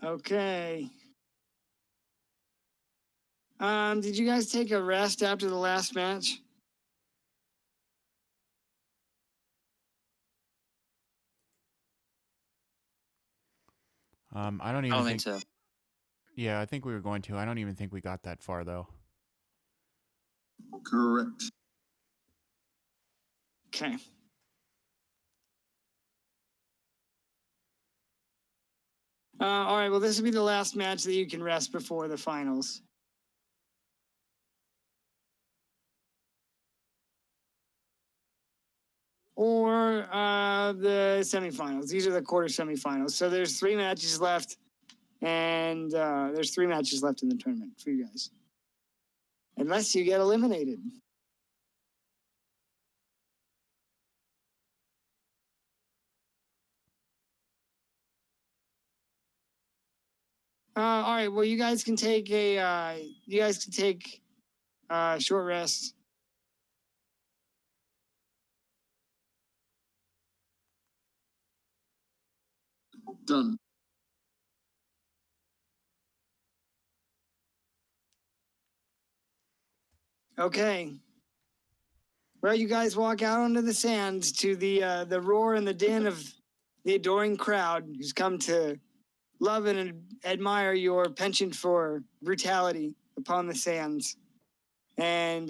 Okay. Did you guys take a rest after the last match? I don't even I don't think so. Yeah, I think we were going to. I don't even think we got that far, though. Correct. Okay. All right, well, this will be the last match that you can rest before the finals. Or the semifinals. These are the quarter semifinals. So there's 3 matches left, and there's 3 matches left in the tournament for you guys. Unless you get eliminated. All right, well, you guys can take a short rest. Done. Okay. Well, you guys walk out onto the sands to the roar and the din of the adoring crowd who's come to love and admire your penchant for brutality upon the sands. And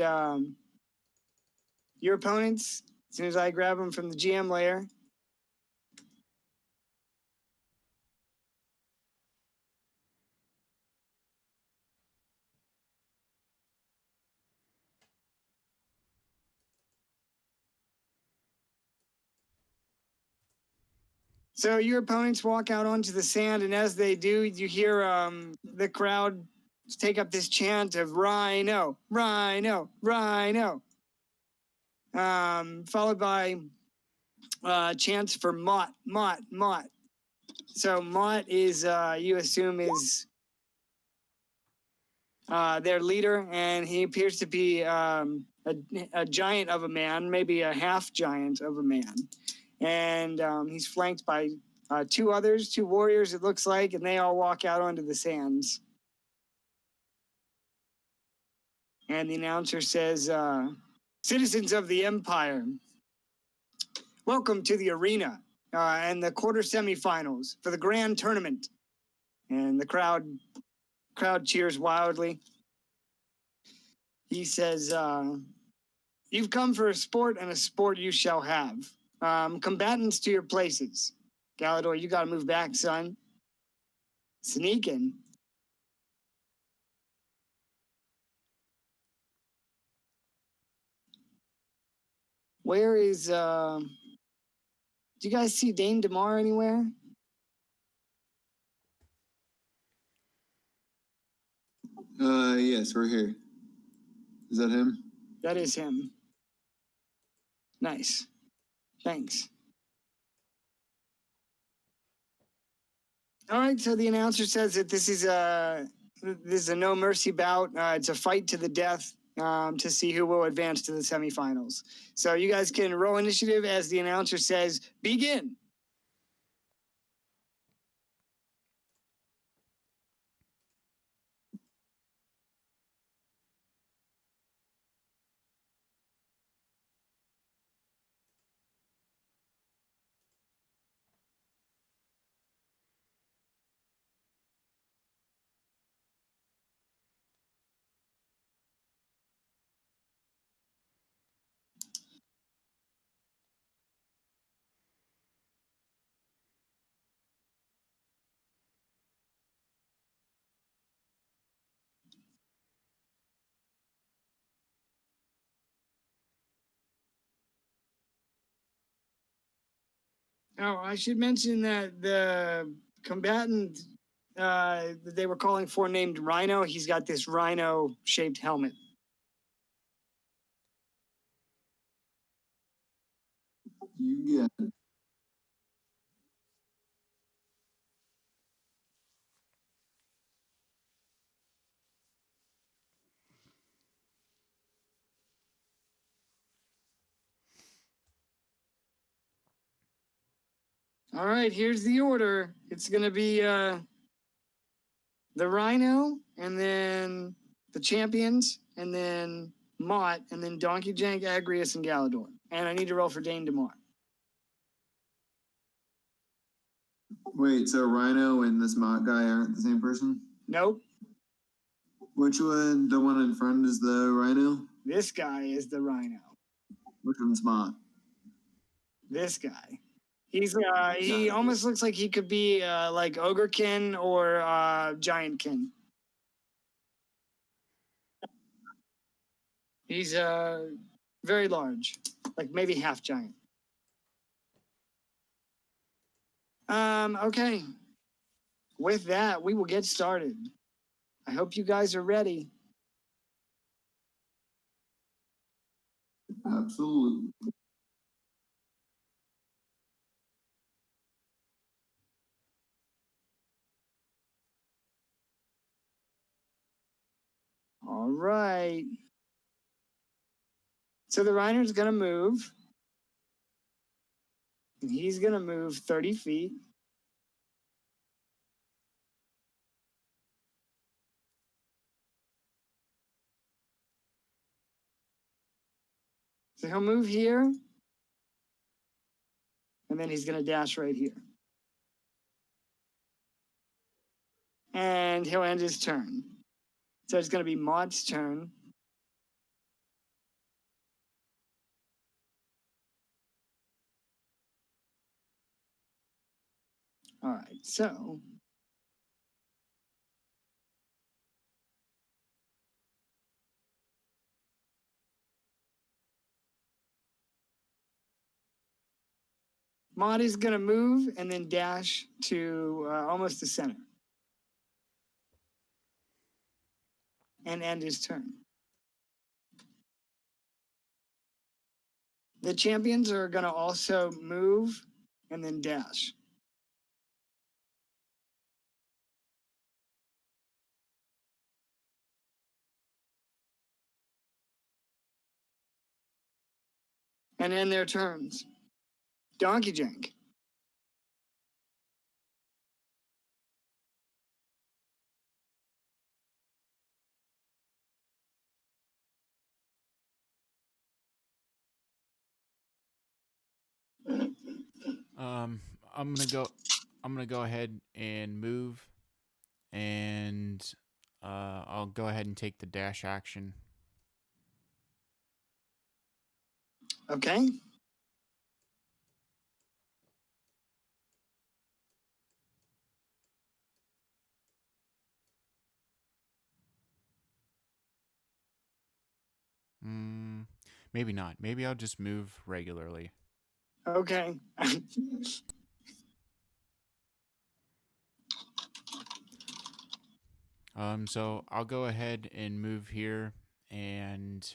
your opponents, as soon as I grab them from the GM layer, so your opponents walk out onto the sand, and as they do, you hear the crowd take up this chant of "Rhino, Rhino, Rhino," followed by chants for Mott, Mott, Mott. So Mott is, you assume, is their leader, and he appears to be a giant of a man, maybe a half giant of a man. And he's flanked by 2 others, 2 warriors, it looks like, and they all walk out onto the sands. And the announcer says, "Citizens of the Empire, welcome to the arena and the quarter semifinals for the grand tournament." And the crowd cheers wildly. He says, "You've come for a sport, and a sport you shall have. Combatants to your places. Galador, you gotta move back, son. Sneaking." Where is, do you guys see Dane DeMar anywhere? Yes, we're here. Is that him? That is him. Nice. Thanks. All right, so the announcer says that this is a no mercy bout. It's a fight to the death to see who will advance to the semifinals. So you guys can roll initiative as the announcer says, "Begin." Oh, I should mention that the combatant that they were calling for, named Rhino, he's got this rhino-shaped helmet. You got it. All right, here's the order. It's going to be the Rhino, and then the champions, and then Mott, and then Donkey Jank, Agrius, and Galador. And I need to roll for Dane DeMar. Wait, so Rhino and this Mott guy aren't the same person? Nope. Which one? The one in front is the Rhino? This guy is the Rhino. Which one's Mott? This guy. He almost looks like he could be like Ogrekin or Giantkin. He's very large, like maybe half giant. Okay. With that, we will get started. I hope you guys are ready. Absolutely. All right. So the Reiner's going to move. And he's going to move 30 feet. So he'll move here. And then he's going to dash right here. And he'll end his turn. So it's going to be Maud's turn. All right, so Maud is going to move and then dash to almost the center. And end his turn. The champions are going to also move and then dash. And end their turns. Donkey Jank. I'm gonna go ahead and move, and I'll go ahead and take the dash action. Okay. Maybe not. Maybe I'll just move regularly. Okay. So I'll go ahead and move here, and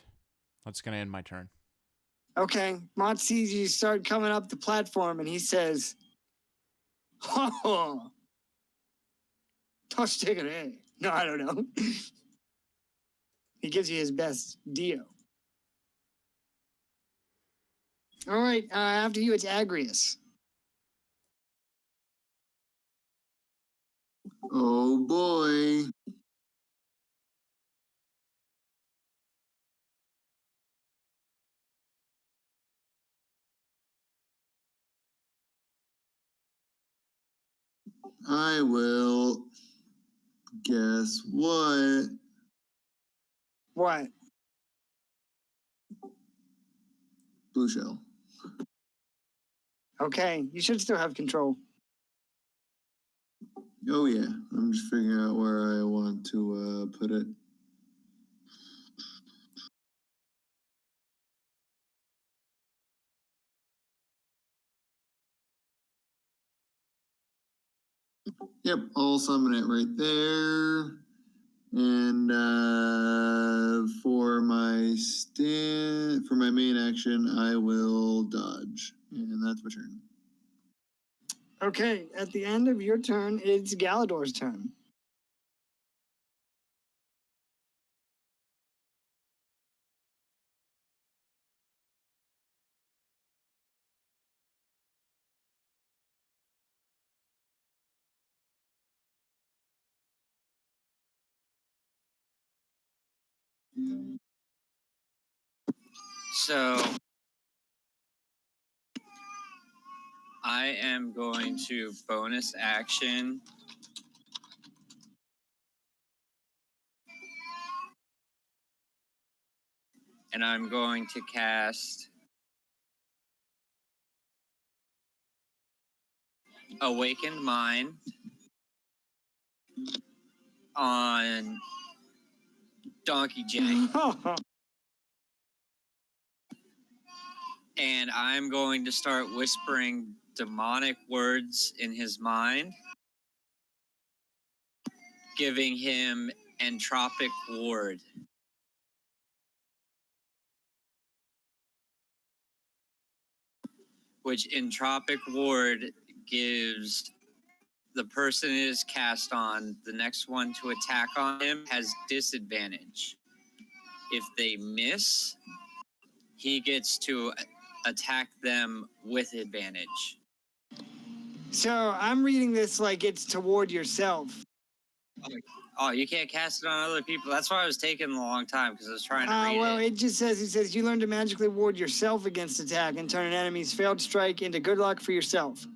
that's gonna end my turn. Okay. Mott sees you start coming up the platform and he says, "Oh, toss chicken, eh?" No, I don't know. He gives you his best Dio. All right. After you, it's Agrius. Oh boy. I will. Guess what? What? Blue shell. Okay. You should still have control. Oh yeah. I'm just figuring out where I want to put it. Yep, I'll summon it right there. And for my main action, I will dodge, and that's my turn. Okay. At the end of your turn, it's Galador's turn. So I am going to bonus action and I'm going to cast Awakened Mind on Donkey J. And I'm going to start whispering demonic words in his mind, giving him Entropic Ward. Which Entropic Ward gives the person it is cast on, the next one to attack on him has disadvantage. If they miss, he gets to attack them with advantage. So I'm reading this like it's toward yourself. Oh, you can't cast it on other people? That's why I was taking a long time, because I was trying to read Well, it. it just says you learn to magically ward yourself against attack and turn an enemy's failed strike into good luck for yourself.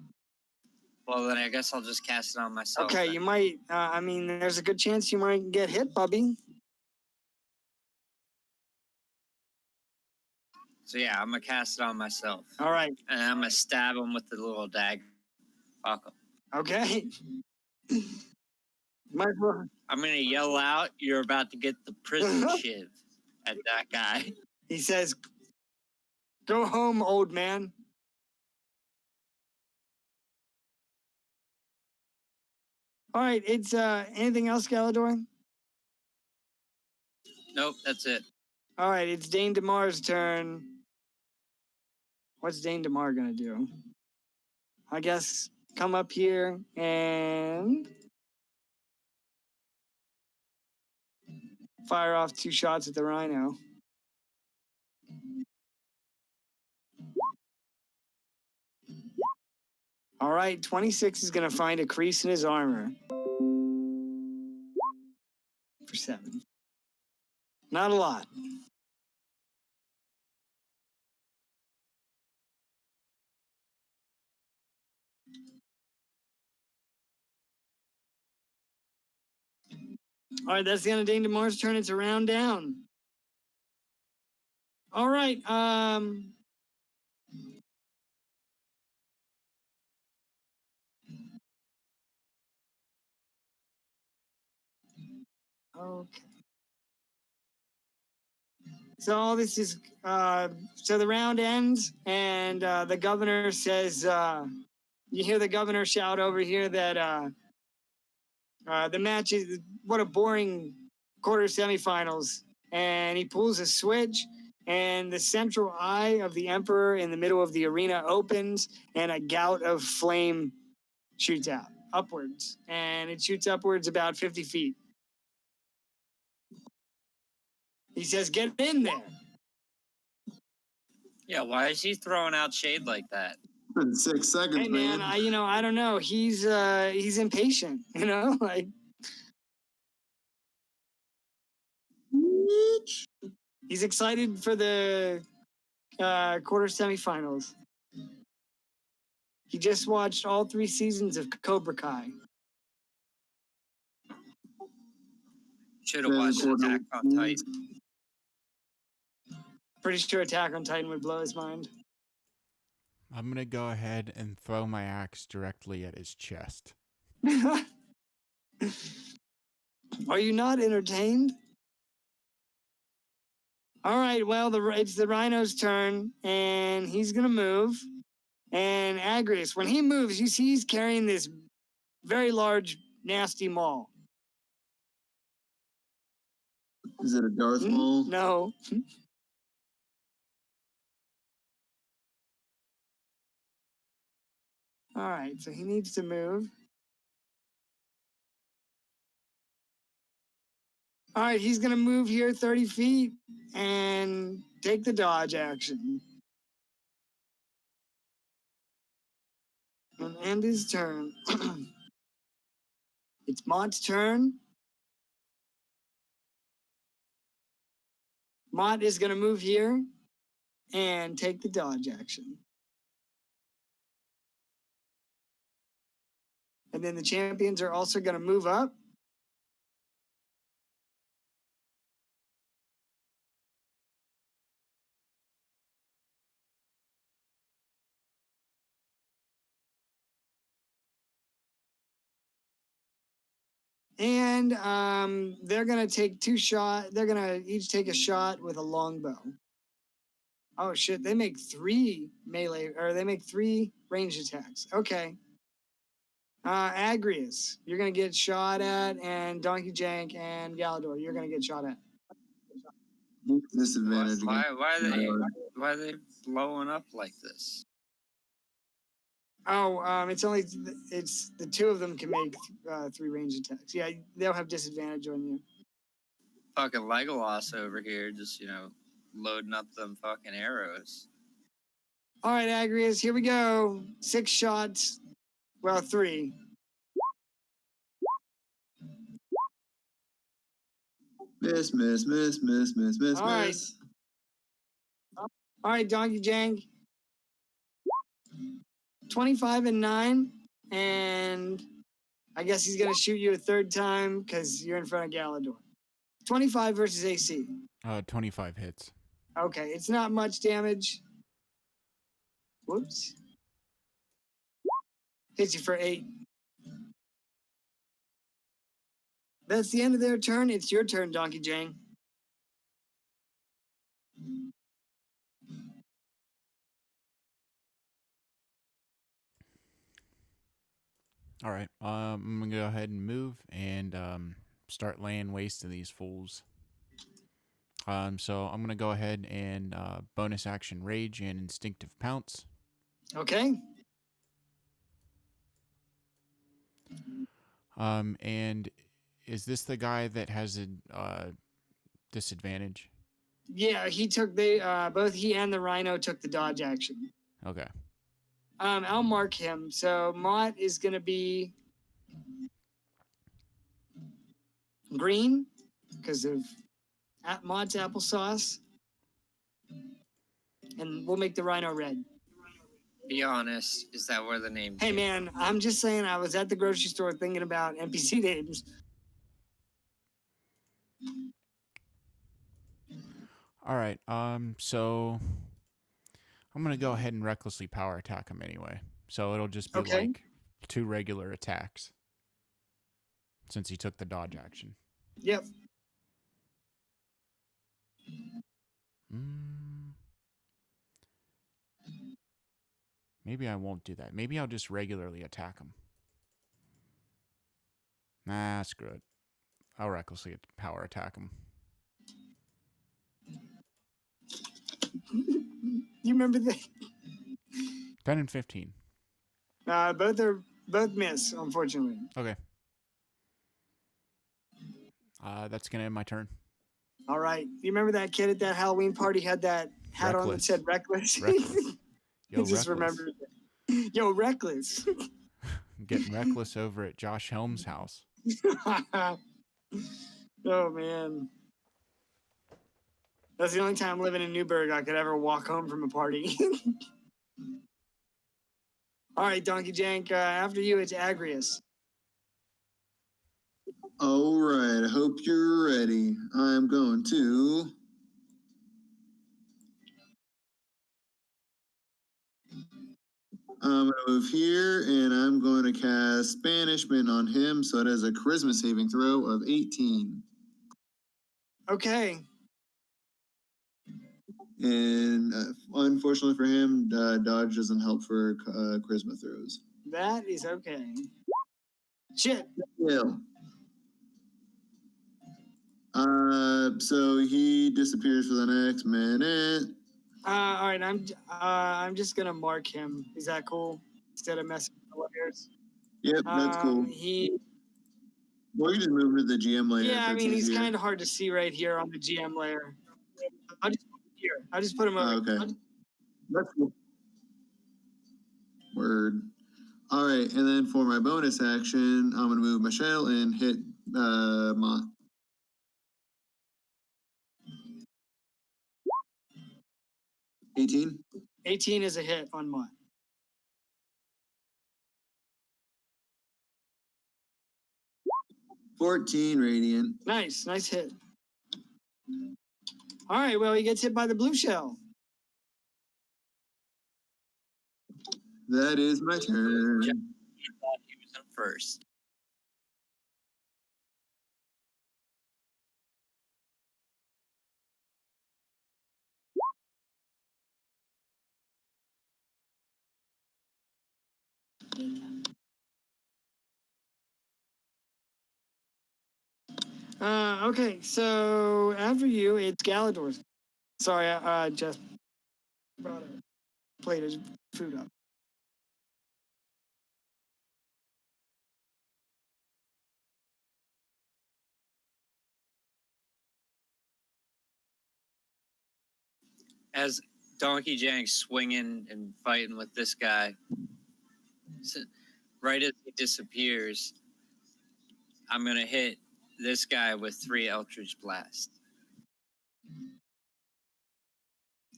Well, then I guess I'll just cast it on myself. Okay, then. you might, there's a good chance you might get hit, Bubby. So yeah, I'm going to cast it on myself. All right. And I'm going to stab him with the little dagger. Fuck him. Okay. Might as well. I'm going to yell out, "You're about to get the prison shiv," at that guy. He says, "Go home, old man." All right, it's anything else, Galador? Nope, that's it. All right, it's Dane DeMar's turn. What's Dane DeMar gonna do? I guess come up here and fire off 2 shots at the rhino. All right, 26 is gonna find a crease in his armor. For 7. Not a lot. All right, that's the end of Dane DeMar's turn. It's a round down. All right, okay. So all this is, so the round ends, and the governor says, you hear the governor shout over here that the match is, what a boring quarter semifinals. And he pulls a switch, and the central eye of the emperor in the middle of the arena opens, and a gout of flame shoots out upwards, and it shoots upwards about 50 feet. He says, "Get in there." Yeah, why is he throwing out shade like that? In 6 seconds, Hey man, I don't know. He's impatient, like he's excited for the quarter semifinals. He just watched all 3 seasons of Cobra Kai. Should have watched Attack on Titan. Pretty sure Attack on Titan would blow his mind. I'm going to go ahead and throw my axe directly at his chest. Are you not entertained? All right, well, it's the rhino's turn, and he's going to move. And Agrius, when he moves, you see he's carrying this very large, nasty maul. Is it a Darth Maul? No. All right, so he needs to move. All right, he's going to move here 30 feet and take the dodge action. And end his turn. It's Mott's turn. Mott is going to move here and take the dodge action. And then the champions are also going to move up. And they're going to take 2 shots. They're going to each take a shot with a longbow. Oh, shit. They make 3 melee, or they make 3 ranged attacks. Okay. Agrius, you're going to get shot at, and Donkey Jank and Galador, you're going to get shot at. Disadvantage. Why are they blowing up like this? Oh, it's the 2 of them can make 3 ranged attacks. Yeah, they'll have disadvantage on you. Fucking Legolas over here, just loading up them fucking arrows. All right, Agrius, here we go. 6 shots. Well, 3. Miss. All right. All right, Donkey Jank. 25 and 9, and I guess he's gonna shoot you a 3rd time because you're in front of Galador. 25 versus AC. 25 hits. Okay, it's not much damage. Whoops. Hits you for 8. That's the end of their turn. It's your turn, Donkey Jang. All right. I'm gonna go ahead and move and start laying waste to these fools. So I'm gonna go ahead and bonus action rage and instinctive pounce. Okay. And is this the guy that has a disadvantage? Yeah, he took both he and the rhino took the dodge action. Okay. I'll mark him. So Mott is gonna be green because of Mott's applesauce, and we'll make the rhino red. Be honest, is that where the name Hey came man, I'm just saying I was at the grocery store thinking about NPC names. All right. So I'm gonna go ahead and recklessly power attack him anyway. So it'll just be Okay. like 2 regular attacks since he took the dodge action. Yep. Maybe I won't do that. Maybe I'll just regularly attack him. Nah, screw it. I'll recklessly power attack him. You remember the 10 and 15. both miss, unfortunately. Okay. That's gonna end my turn. All right. You remember that kid at that Halloween party had that hat on that Reckless. said reckless? Reckless. Yo, I just reckless. remembered it. Yo, reckless. Getting reckless over at Josh Helm's house. Oh man. That's the only time living in Newburgh I could ever walk home from a party. All right, Donkey Jank, after you, it's Agrius. All right, I hope you're ready. I'm going to I'm going to move here, and I'm going to cast Banishment on him, so it has a Charisma saving throw of 18. Okay. And unfortunately for him, dodge doesn't help for Charisma throws. That is okay. Shit. Yeah. So he disappears for the next minute. All right, I'm just gonna mark him. Is that cool? Instead of messing with the layers. Yep, that's cool. Or you just move him to the GM layer. Yeah, I mean he's kind of hard to see right here on the GM layer. I'll just put him here. I'll just put him over. Okay. That's cool. Word. All right, and then for my bonus action, I'm gonna move Michelle and hit Mott. 18. 18 is a hit on what? $14 radiant. Nice hit. All right, well, he gets hit by the blue shell. That is my turn. He thought he was in first. Okay, so after you, it's Galador's. Sorry, just brought a plate of food up. As Donkey Jank's swinging and fighting with this guy, so right as he disappears, I'm going to hit this guy with 3 Eldritch Blasts.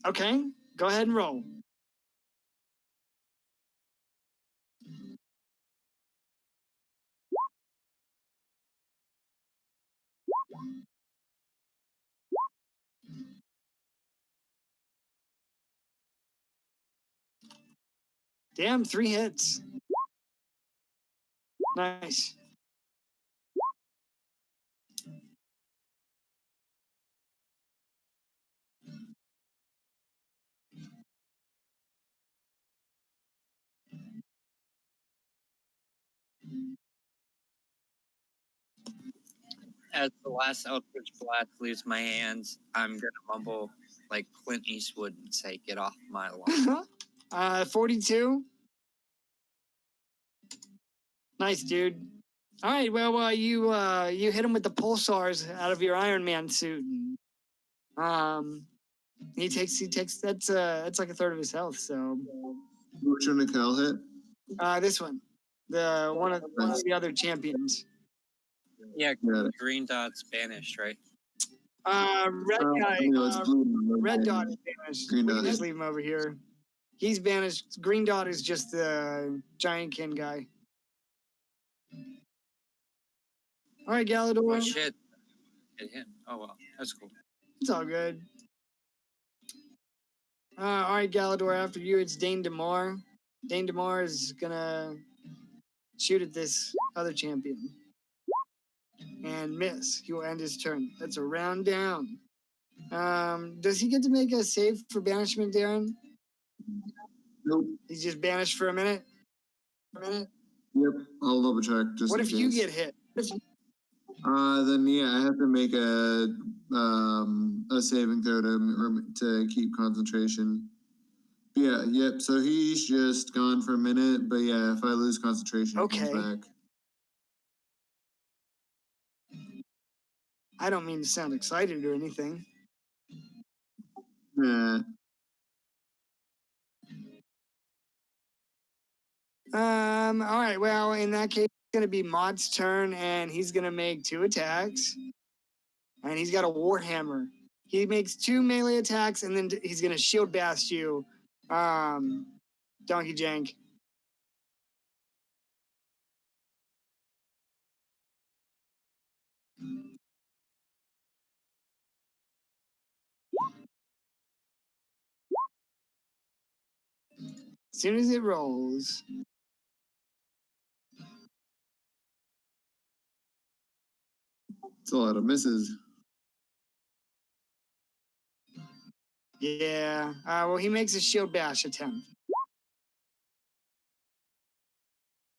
Okay, go ahead and roll. Damn, 3 hits. Nice. As the last Eldritch Blast leaves my hands, I'm going to mumble like Clint Eastwood and say, "Get off my lawn." 42. Nice, dude. All right, well, you hit him with the pulsars out of your Iron Man suit. And, he takes that's like a third of his health. So Which one did Cal hit? this one, the one of the other champions. Yeah, Got it. green dot's banished, right? Red guy. No, it's blue. Red dot is banished. Green We dot can just is- leave him over here. He's banished. Green dot is just the giant kin guy. All right, Galador. Oh, shit. Hit him. Oh, well. That's cool. It's all good. All right, Galador, after you, it's Dane DeMar. Dane DeMar is gonna shoot at this other champion. And miss. He will end his turn. That's a round down. Does he get to make a save for banishment, Darren? Nope. He's just banished for a minute? Yep. I'll double check just What in if you case. get hit? Then yeah, I have to make a saving throw to keep concentration. Yeah, yep. So he's just gone for a minute, but yeah, if I lose concentration, he Okay. comes back. I don't mean to sound excited or anything. Nah. All right, well, in that case, it's gonna be Mod's turn, and he's gonna make 2 attacks. And he's got a Warhammer. He makes 2 melee attacks, and then he's gonna shield bash you, Donkey Jank. As soon as it rolls. It's a lot of misses. Yeah. Well, he makes a shield bash attempt.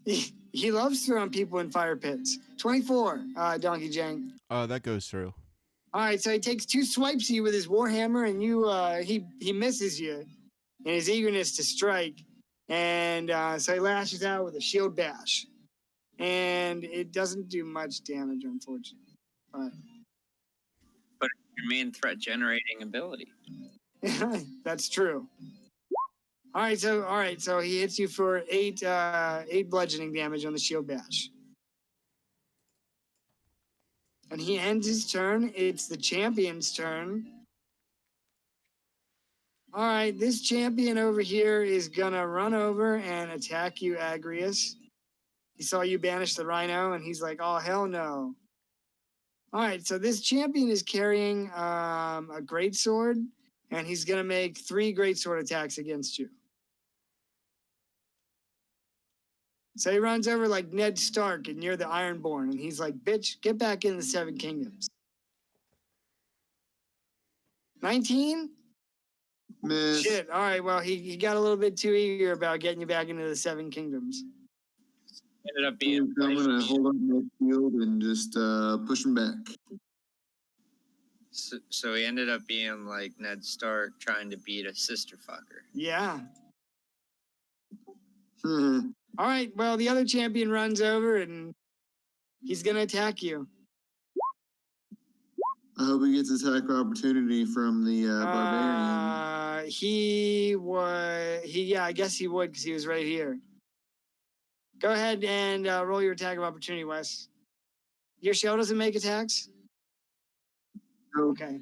He loves throwing people in fire pits. 24, Donkey Jank. That goes through. All right, so he takes 2 swipes at you with his Warhammer, and he misses you in his eagerness to strike. And so he lashes out with a shield bash. And it doesn't do much damage, unfortunately. But your main threat generating ability. That's true. All right, so he hits you for 8 bludgeoning damage on the shield bash. And he ends his turn. It's the champion's turn. All right, this champion over here is gonna run over and attack you, Agrius. He saw you banish the rhino, and he's like, "Oh hell no!" All right, so this champion is carrying a great sword, and he's gonna make 3 great sword attacks against you. So he runs over like Ned Stark, and you're the Ironborn, and he's like, "Bitch, get back in the 7 Kingdoms." 19? Miss. Shit. All right. Well, he got a little bit too eager about getting you back into the 7 Kingdoms. Ended up being. I'm gonna hold up my shield and just push him back. So he ended up being like Ned Stark trying to beat a sister fucker. Yeah. All right. Well, the other champion runs over and he's gonna attack you. I hope he gets attack opportunity from the barbarian. Yeah, I guess he would because he was right here. Go ahead and roll your attack of opportunity, Wes. Your shield doesn't make attacks? Okay.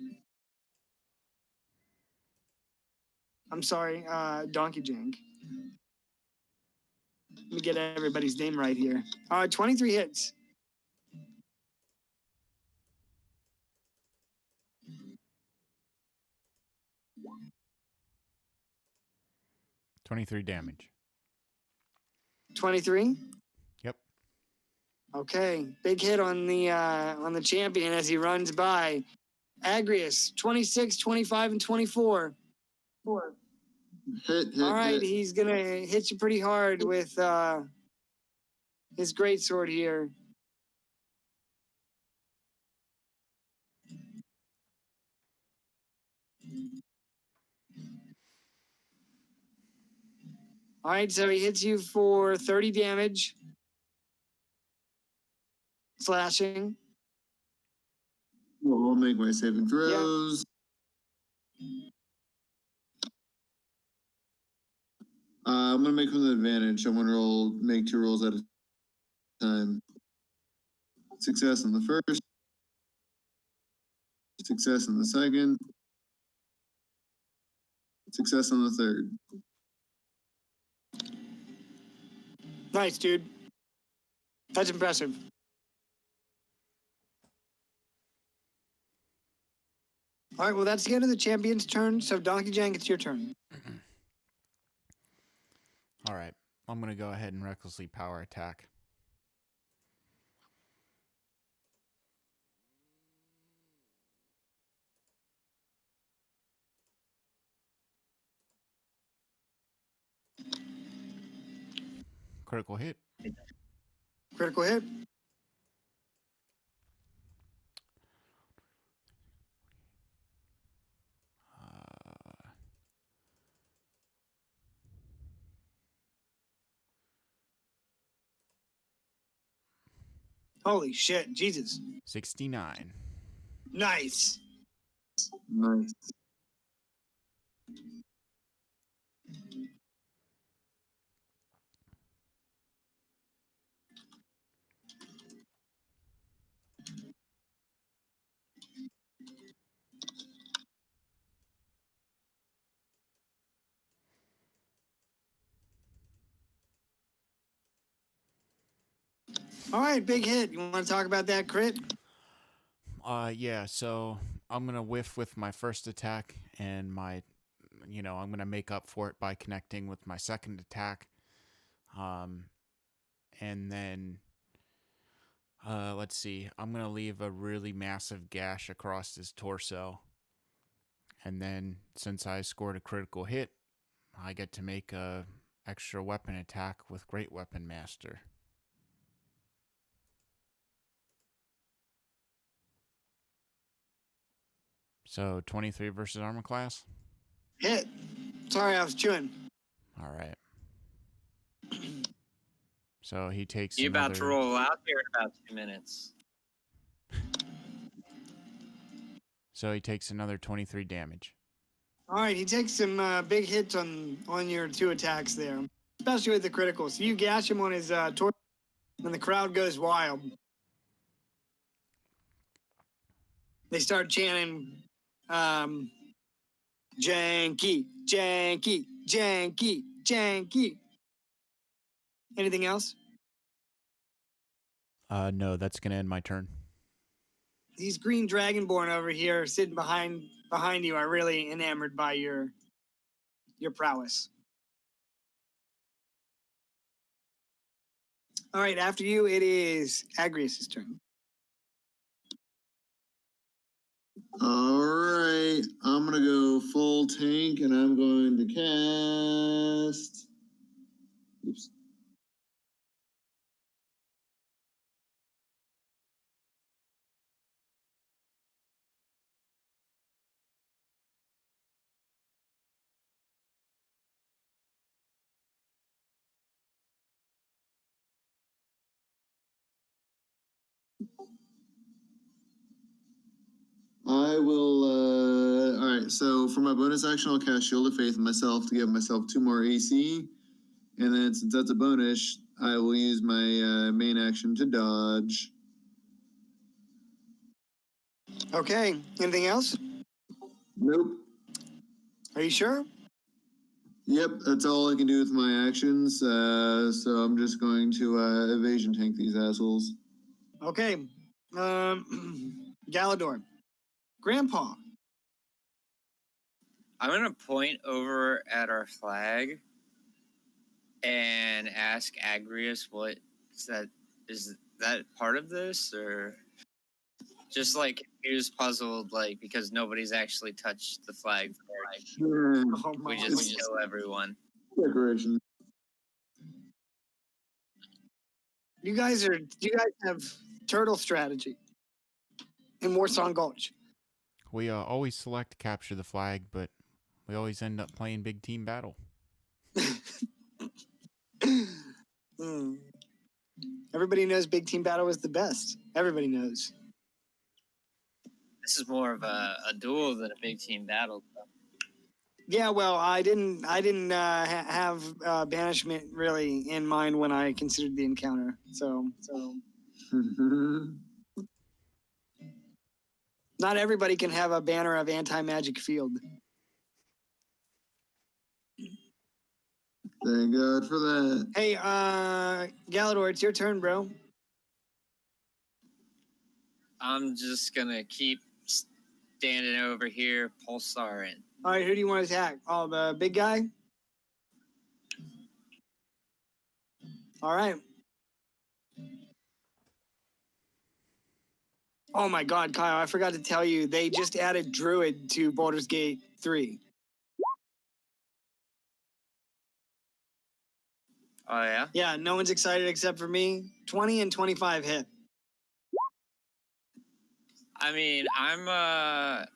I'm sorry, Donkey Jank. Let me get everybody's name right here. 23 hits. 23 damage. 23? Yep. Okay, big hit on the champion as he runs by. Agrius, 26, 25, and 24. Hit. All right, he's gonna hit you pretty hard with his greatsword here. All right, so he hits you for 30 damage. Slashing. Well, I'll make my saving throws. I'm gonna make with an advantage. I'm gonna make 2 rolls at a time. Success on the first. Success on the second. Success on the third. Nice, dude. That's impressive. All right, well, that's the end of the champion's turn. So, Donkey Jank, it's your turn. All right. I'm going to go ahead and recklessly power attack. Critical hit. Critical hit. Holy shit, Jesus. 69. Nice. Nice. All right, big hit. You want to talk about that crit? Yeah, so I'm going to whiff with my first attack, and I'm going to make up for it by connecting with my second attack. And then, let's see, I'm going to leave a really massive gash across his torso. And then, since I scored a critical hit, I get to make a extra weapon attack with Great Weapon Master. So 23 versus armor class. Hit. Sorry, I was chewing. All right. So he takes. You're about to roll out here in about 2 minutes. So he takes another 23 damage. All right, he takes some big hits on your 2 attacks there, especially with the criticals. So you gash him on his torso, and the crowd goes wild. They start chanting, Janky, janky, janky, janky. Anything else? No, that's gonna end my turn. These green dragonborn over here sitting behind you are really enamored by your prowess. All right, after you, it is Agrius' turn. All right, I'm gonna go full tank, and I'm going to cast. Oops. I will. All right. So for my bonus action, I'll cast Shield of Faith on myself to give myself 2 more AC, and then since that's a bonus, I will use my main action to dodge. Okay, anything else? Nope. Are you sure? Yep, that's all I can do with my actions. So I'm just going to evasion tank these assholes. Okay. Galador. Grandpa. I'm gonna point over at our flag and ask Agrius, what is that? Is that part of this, or just like he was puzzled, like because nobody's actually touched the flag? Oh my We just kill everyone. Decoration. You guys have turtle strategy in Warsong Gulch. We always select capture the flag, but we always end up playing big team battle. Everybody knows Big Team Battle is the best. Everybody knows. This is more of a duel than a big team battle. Yeah, well, I didn't have banishment really in mind when I considered the encounter. So not everybody can have a banner of anti-magic field. Thank God for that. Hey, Galador, it's your turn, bro. I'm just gonna keep standing over here, pulsaring. All right, who do you want to attack? Oh, the big guy? All right. Oh my God, Kyle, I forgot to tell you, they just added Druid to Baldur's Gate 3. Oh yeah? Yeah, no one's excited except for me. 20 and 25 hit. I mean, I'm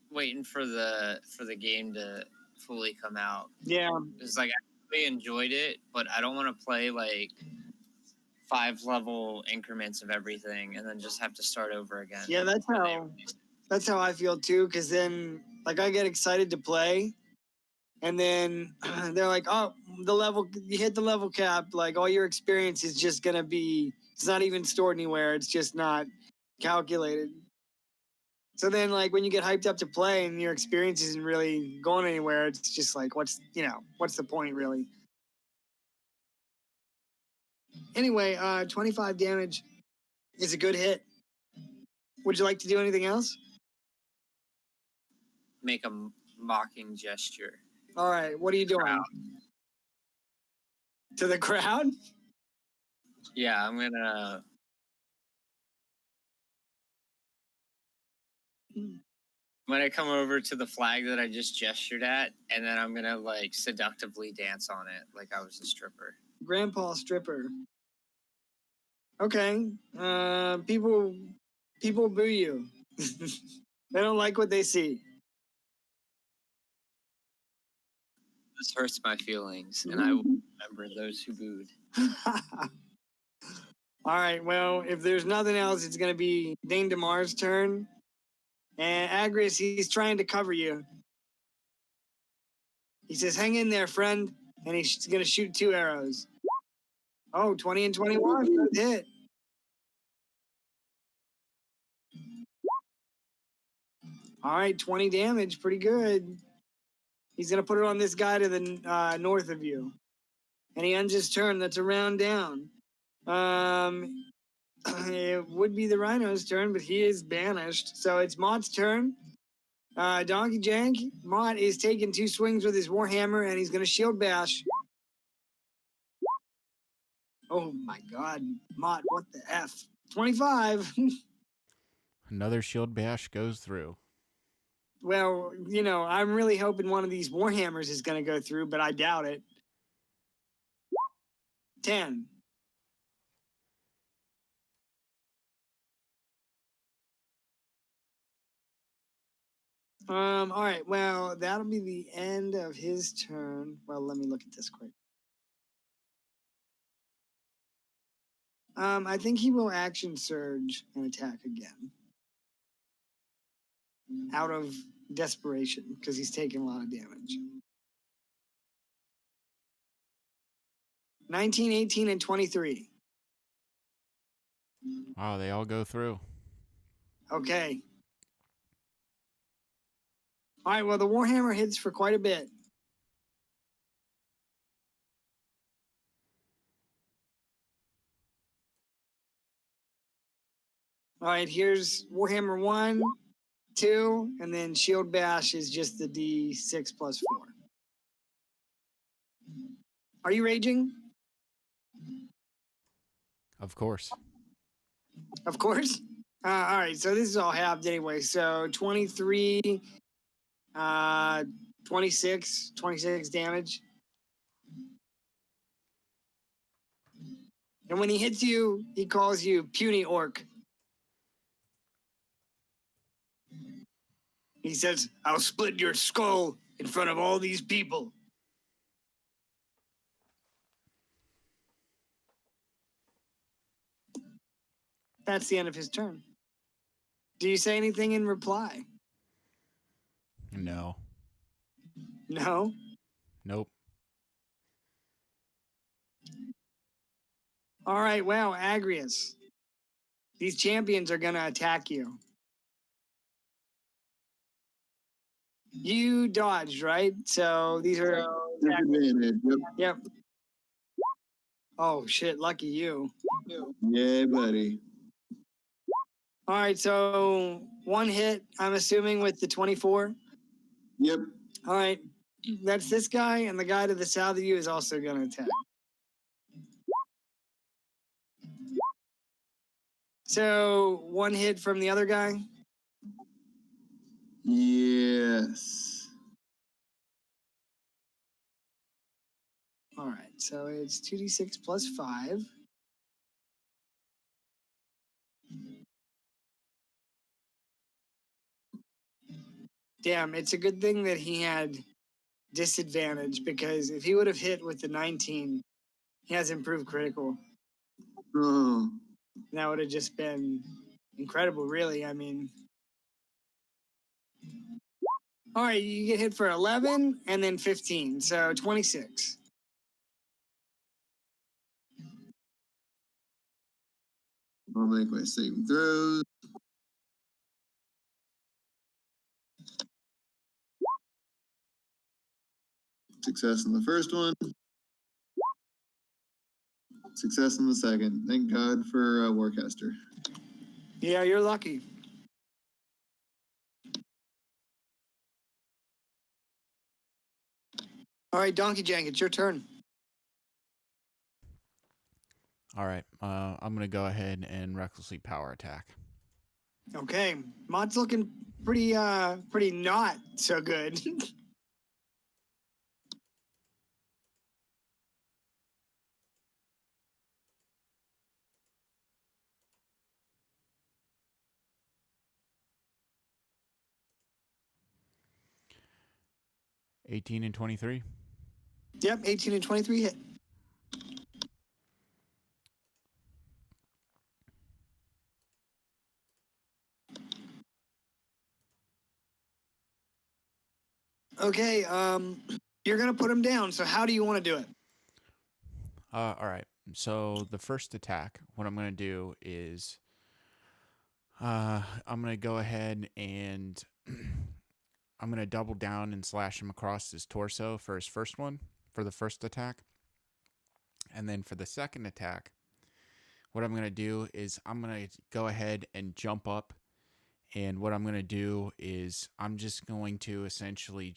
waiting for the game to fully come out. Yeah. It's like I really enjoyed it, but I don't want to play like 5 level increments of everything and then just have to start over again. Yeah, that's how I feel too, because then like I get excited to play and then they're like, oh, you hit the level cap, like all your experience is just gonna be, it's not even stored anywhere, it's just not calculated. So then like when you get hyped up to play and your experience isn't really going anywhere, it's just like what's the point really? Anyway, 25 damage is a good hit. Would you like to do anything else? Make a mocking gesture. All right, what are you doing? Crowd. To the crowd? Yeah, I'm gonna come over to the flag that I just gestured at, and then I'm gonna like seductively dance on it like I was a stripper. Grandpa stripper. Okay. People boo you. They don't like what they see. This hurts my feelings, and I will remember those who booed. All right. Well, if there's nothing else, it's gonna be Dane DeMar's turn. And Agris, he's trying to cover you. He says, "Hang in there, friend," and he's gonna shoot 2 arrows. Oh, 20 and 21. Good hit. All right, 20 damage. Pretty good. He's going to put it on this guy to the north of you. And he ends his turn. That's a round down. It would be the Rhino's turn, but he is banished. So it's Mott's turn. Donkey Jank. Mott is taking 2 swings with his Warhammer, and he's going to shield bash. Oh my God, Mott, what the F? 25. Another shield bash goes through. Well, I'm really hoping one of these Warhammers is going to go through, but I doubt it. 10. All right, well, that'll be the end of his turn. Well, let me look at this quick. I think he will action surge and attack again. Out of desperation, because he's taking a lot of damage. 19, 18, and 23. Wow, they all go through. Okay. All right, well, the Warhammer hits for quite a bit. All right, here's Warhammer 1, 2, and then Shield Bash is just the D6 plus 4. Are you raging? Of course. Of course. All right, so this is all halved anyway. So 23, 26 damage. And when he hits you, he calls you puny orc. He says, I'll split your skull in front of all these people. That's the end of his turn. Do you say anything in reply? No. No? Nope. All right, well, Agrius. These champions are going to attack you. You dodged, right? So these are... Disadvantage. Yep. Yep. Oh, shit, lucky you. Yeah, buddy. All right, so 1 hit, I'm assuming, with the 24. Yep. All right, that's this guy, and the guy to the south of you is also going to attack. So 1 hit from the other guy. Yes. All right, so it's 2d6 plus 5. Damn, it's a good thing that he had disadvantage, because if he would have hit with the 19, he has improved critical. Oh. That would have just been incredible, really. I mean, all right, you get hit for 11 and then 15, so 26. I'll make my saving throws. Success in the first one. Success in the second. Thank God for Warcaster. Yeah, you're lucky. All right, Donkey Jank, it's your turn. All right. I'm going to go ahead and recklessly power attack. Okay, Mod's looking pretty not so good. 18 and 23. Yep, 18 and 23 hit. Okay, you're gonna put him down. So how do you want to do it? All right. So the first attack, what I'm going to do is I'm going to go ahead and I'm going to double down and slash him across his torso for his first one, for the first attack. And then for the second attack, what I'm going to do is I'm going to go ahead and jump up. And what I'm going to do is I'm just going to essentially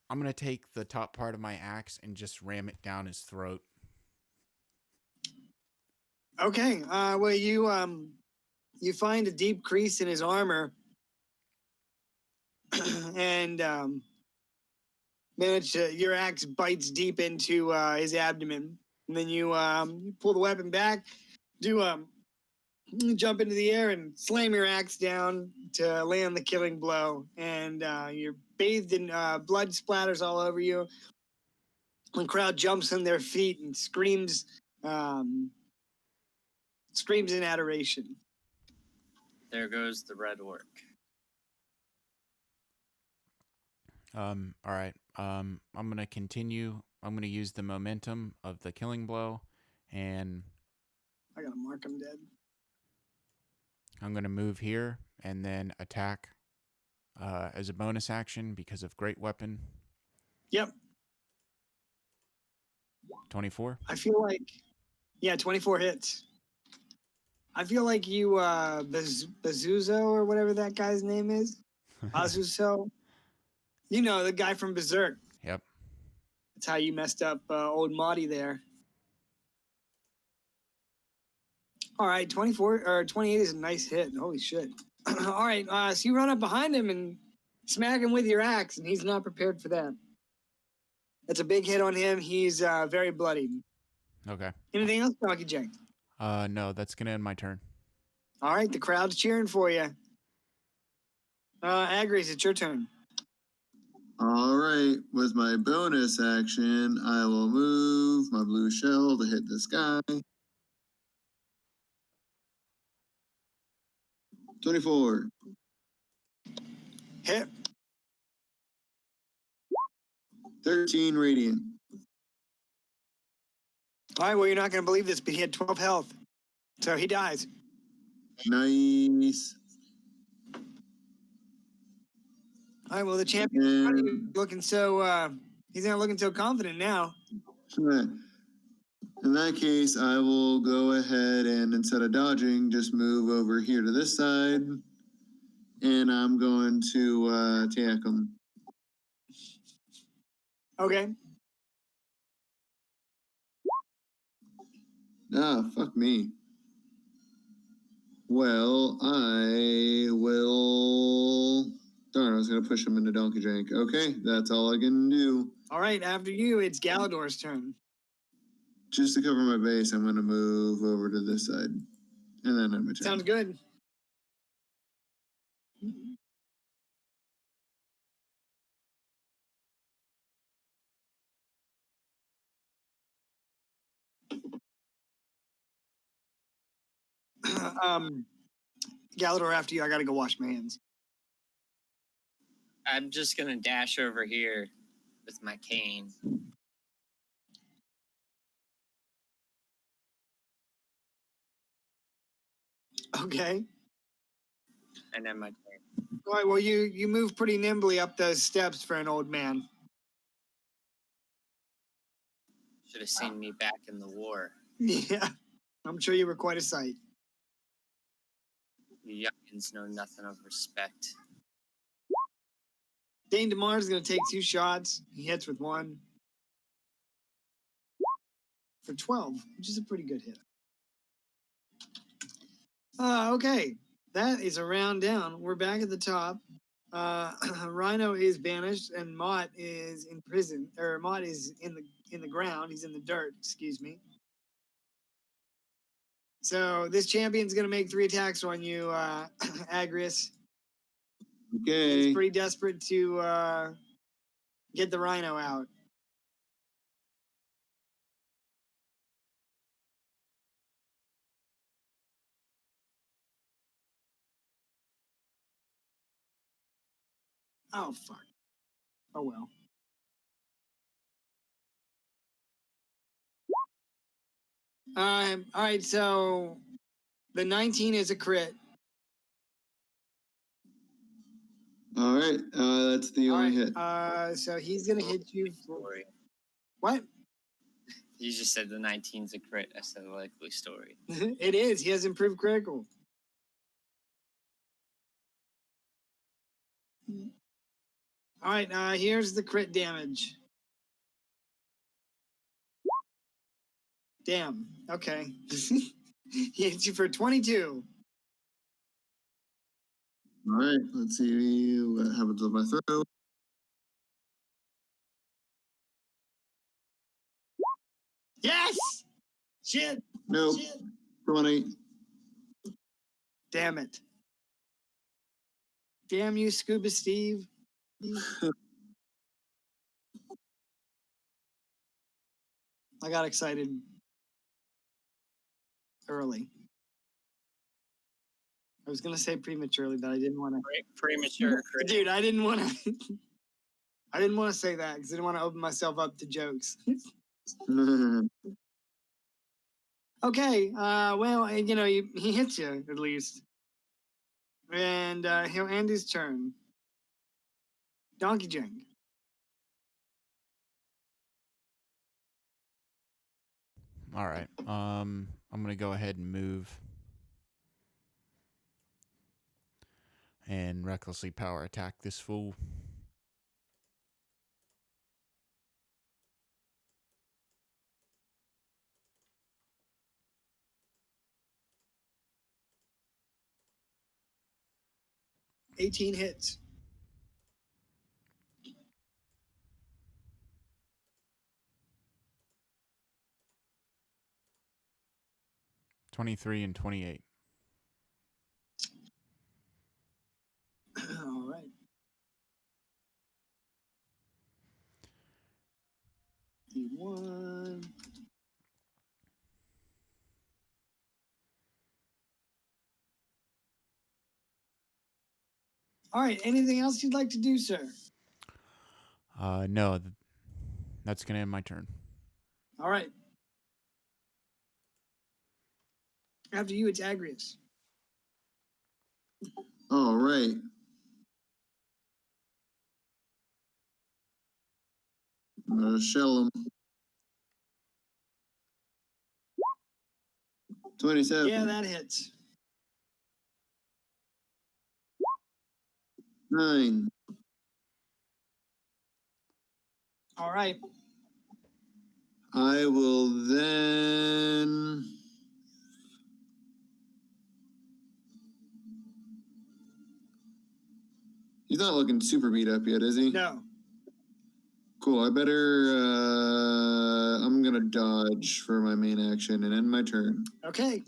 I'm going to take the top part of my axe and just ram it down his throat. Okay. Well, you find a deep crease in his armor, and your axe bites deep into his abdomen, and then you pull the weapon back, jump into the air and slam your axe down to land the killing blow, and you're bathed in blood splatters all over you. The crowd jumps on their feet and screams in adoration. There goes the red orc. All right. I'm going to continue. I'm going to use the momentum of the killing blow, and I gotta mark him dead. I'm going to move here and then attack as a bonus action because of great weapon. Yep. 24. I feel like, 24 hits. I feel like you, Bazuzo or whatever that guy's name is. Bazuzo. You know, the guy from Berserk. Yep. That's how you messed up old Marty there. All right, 24 or 28 is a nice hit. Holy shit. All right, so you run up behind him and smack him with your axe, and he's not prepared for that. That's a big hit on him. He's very bloodied. Okay. Anything else, Donkey Jack? No, that's going to end my turn. All right, the crowd's cheering for you. Agres, it's your turn. All right, with my bonus action, I will move my blue shell to hit this guy. 24. Hit. 13 radiant. All right, well, you're not going to believe this, but he had 12 health. So he dies. Nice. All right, well, the champion looking so, he's not looking so confident now. In that case, I will go ahead and instead of dodging, just move over here to this side. And I'm going to attack him. Okay. Ah, fuck me. Well, I will. Darn, I was going to push him into Donkey Jank. Okay, that's all I can do. All right, after you, it's Galador's turn. Just to cover my base, I'm going to move over to this side. And then I'm attacking. Sounds good. Galador, after you, I gotta go wash my hands. I'm just gonna dash over here with my cane. Okay. And then my turn. All right, well, you move pretty nimbly up those steps for an old man. Should have seen me back in the war. Yeah, I'm sure you were quite a sight. You youngins know nothing of respect. Dane DeMar is going to take 2 shots. He hits with 1 for 12, which is a pretty good hit. Okay, that is a round down. We're back at the top. Rhino is banished, and Mott is in prison. Or Mott is in the ground. He's in the dirt. Excuse me. So this champion's going to make 3 attacks on you, Agris. Okay. He's pretty desperate to get the Rhino out. Oh, fuck. Oh, well. All right, so the 19 is a crit. All right, that's the All only right. hit. So he's gonna hit you. Story. What? You just said the 19's a crit. I said a likely story. It is. He has improved critical. All right. Here's the crit damage. Damn. Okay. He hits you for 22. All right, let's see what happens with my throw. Yes. Shit. Nope. Shit. 20. Damn it. Damn you, Scuba Steve. I got excited early. I was gonna say prematurely, but I didn't want to. Premature crit. Dude, I didn't want to. I didn't want to say that because I didn't want to open myself up to jokes. Okay. Well, you know, he hits you at least, and he'll end his turn. Donkey Jang. All right. I'm gonna go ahead and move and recklessly power attack this fool. $18 hits. $23 and $28. All right. D1. All right. Anything else you'd like to do, sir? No, that's gonna end my turn. All right. After you, it's Agrius. All right. I'm gonna shell him. 27. Yeah, that hits. 9. All right. I will then. He's not looking super beat up yet, is he? No. Cool. I better. I'm gonna dodge for my main action and end my turn. Okay.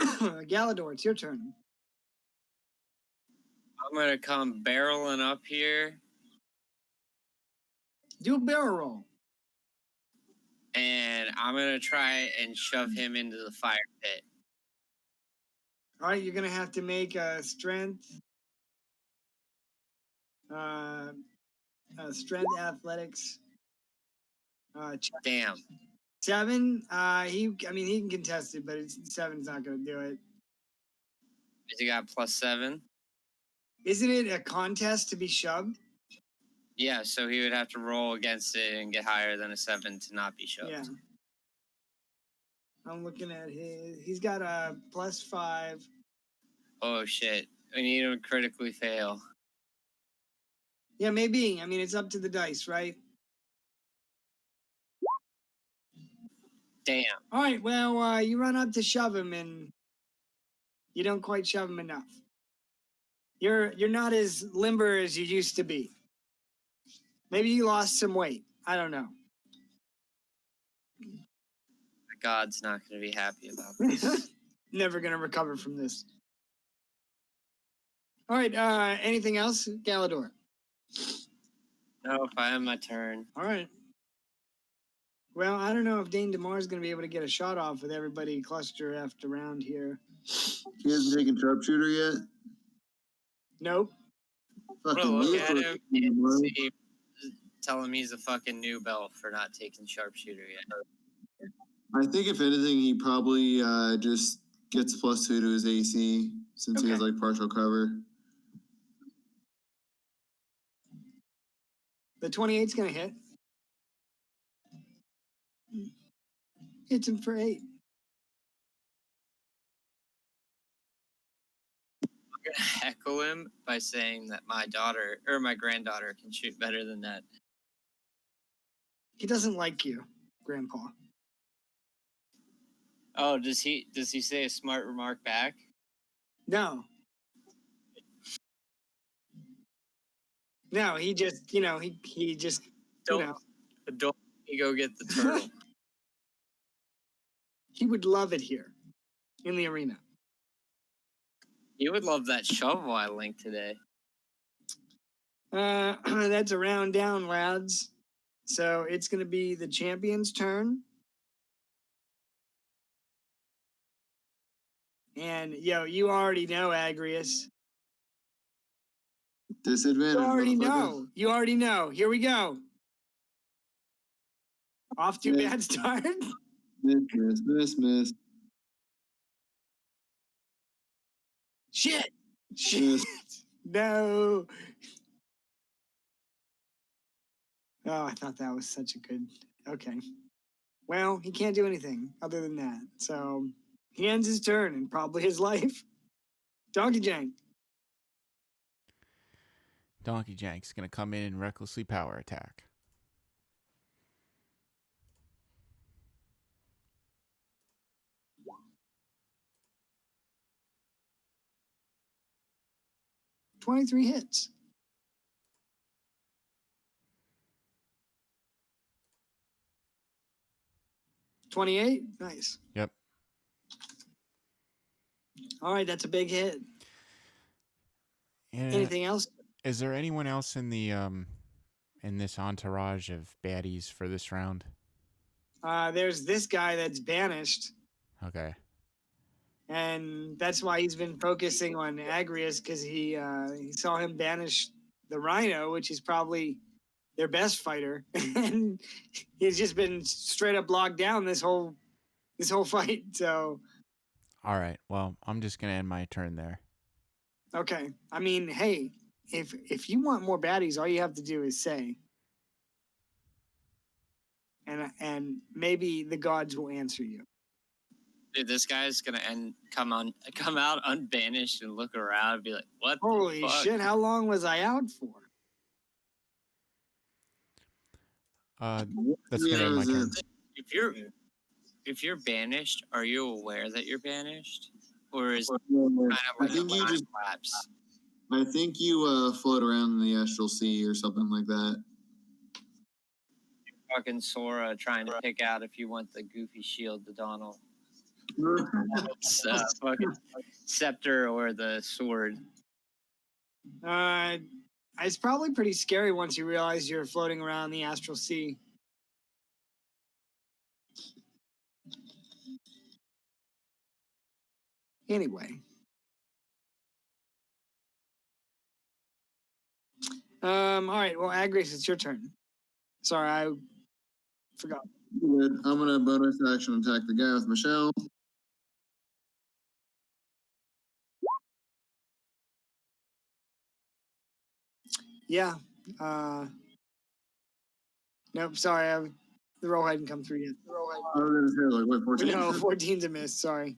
Galador, it's your turn. I'm gonna come barreling up here, Do a barrel roll. and I'm gonna try and shove him into the fire pit. All right, you're gonna have to make a strength, strength athletics. Check. Damn. 7. He can contest it, but 7's not gonna do it. Has he got +7? Isn't it a contest to be shoved? Yeah, so he would have to roll against it and get higher than a 7 to not be shoved. Yeah. I'm looking at his. He's got a +5. Oh shit. We need him to critically fail. Yeah, maybe. I mean, it's up to the dice, right? Damn. All right. Well, you run up to shove him, and you don't quite shove him enough. You're not as limber as you used to be. Maybe you lost some weight. I don't know. God's not gonna be happy about this. Never gonna recover from this. All right. Anything else, Galador? No, if I have my turn. All right. Well, I don't know if Dane DeMar is going to be able to get a shot off with everybody cluster effed around here. He hasn't taken sharpshooter yet. Nope. I'm Fucking gonna look me at for him and see, tell him he's a fucking new belt for not taking sharpshooter yet. I think if anything, he probably just gets +2 to his AC since he has Okay. like partial cover. The 28's going to hit. Hits him for 8. I'm gonna heckle him by saying that my daughter or my granddaughter can shoot better than that. He doesn't like you, Grandpa. Oh, does he say a smart remark back? No. No, he just, he just, Don't let me go get the turtle. he would love it here in the arena. You would love that shovel I linked today. That's a round down, lads. So it's going to be the champion's turn. And, you already know, Agrius. Disadvantage. You already know. Here we go. Off to a bad start. Miss. Shit. Miss. No. Oh, I thought that was such a good. Okay. Well, he can't do anything other than that. So he ends his turn and probably his life. Donkey Jank. Donkey Jank's going to come in and recklessly power attack. $23 hits. $28. Nice. Yep. All right, that's a big hit. And Anything else? is there anyone else in the in this entourage of baddies for this round? There's this guy that's banished, Okay. and that's why he's been focusing on Agrius, because he saw him banish the Rhino, which is probably their best fighter, and he's just been straight up locked down this whole fight. So, All right. Well, I'm just going to end my turn there. okay. I mean, hey, if you want more baddies, all you have to do is say, and maybe the gods will answer you. Dude, this guy's gonna come out unbanished and look around and be like, "What? Holy the fuck? shit! How long was I out for? That's going to end my turn. If you're banished, are you aware that you're banished, or is it I kind of like think you just. lapse? I think you float around in the astral sea or something like that. Fucking Sora trying to pick out if you want the goofy shield, the Donald. It's fucking scepter or the sword. It's probably pretty scary once you realize you're floating around the astral sea. Anyway. All right. Well, Agrius, it's your turn. Sorry, I forgot. Good. I'm gonna bonus action attack the guy with Michelle. Yeah. Nope. Sorry, the roll hadn't come through yet. I was gonna say like what 14? No, 14's a miss. Sorry.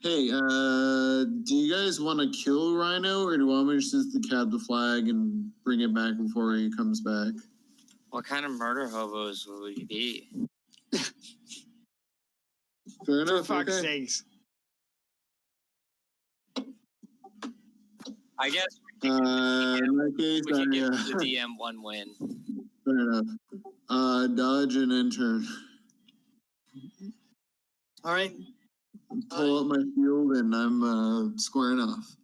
Hey, do you guys want to kill Rhino, or do you want me to just to cab the flag and bring it back before he comes back? What kind of murder hobos would we be? Fair For enough. fuck's Okay. sakes. I guess In that case, we can give the DM one win. fair enough. Dodge and enter. All right. Pull up my shield, and I'm squaring off.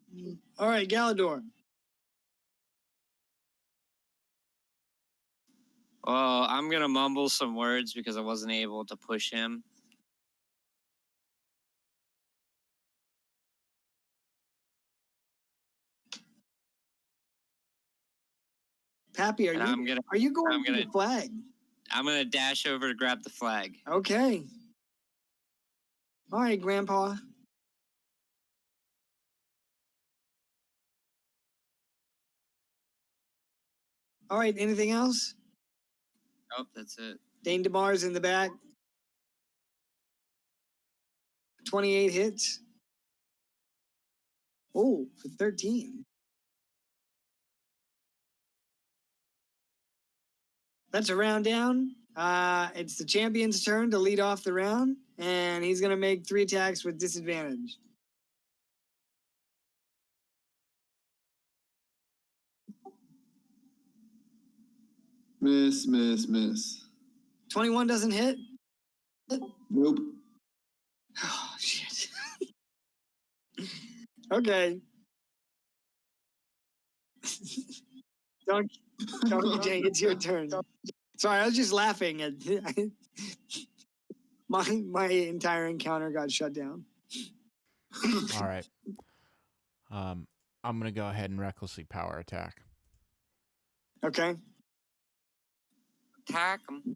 All right, Galador. Well, I'm gonna mumble some words because I wasn't able to push him. Pappy, are you going to the flag? I'm gonna dash over to grab the flag. Okay. All right, Grandpa. All right, anything else? Nope, that's it. Dane DeMar's in the back. 28 hits. Oh, for 13. That's a round down. It's the champion's turn to lead off the round, and he's going to make 3 attacks with disadvantage. Miss, miss, miss. 21 doesn't hit? Nope. Oh, shit. Okay. Donkey Jang, it's your turn. Sorry, I was just laughing at my entire encounter got shut down. All right. I'm gonna go ahead and recklessly power attack. Okay. Attack him.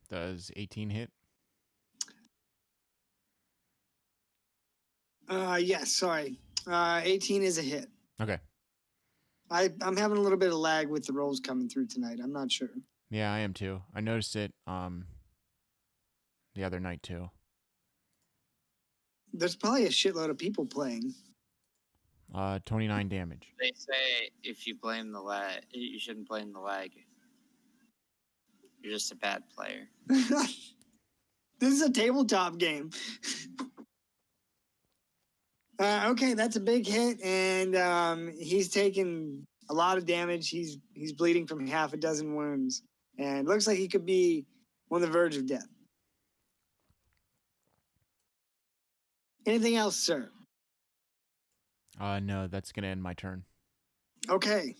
Does 18 hit? Yes, sorry. 18 is a hit. Okay. I'm having a little bit of lag with the rolls coming through tonight. I'm not sure. Yeah, I am too. I noticed it the other night too. There's probably a shitload of people playing. 29 damage. They say if you blame the lag, you shouldn't blame the lag. You're just a bad player. This is a tabletop game. Okay, that's a big hit, and he's taken a lot of damage. He's bleeding from half a dozen wounds, and looks like he could be on the verge of death. Anything else, sir? No, that's gonna end my turn. Okay.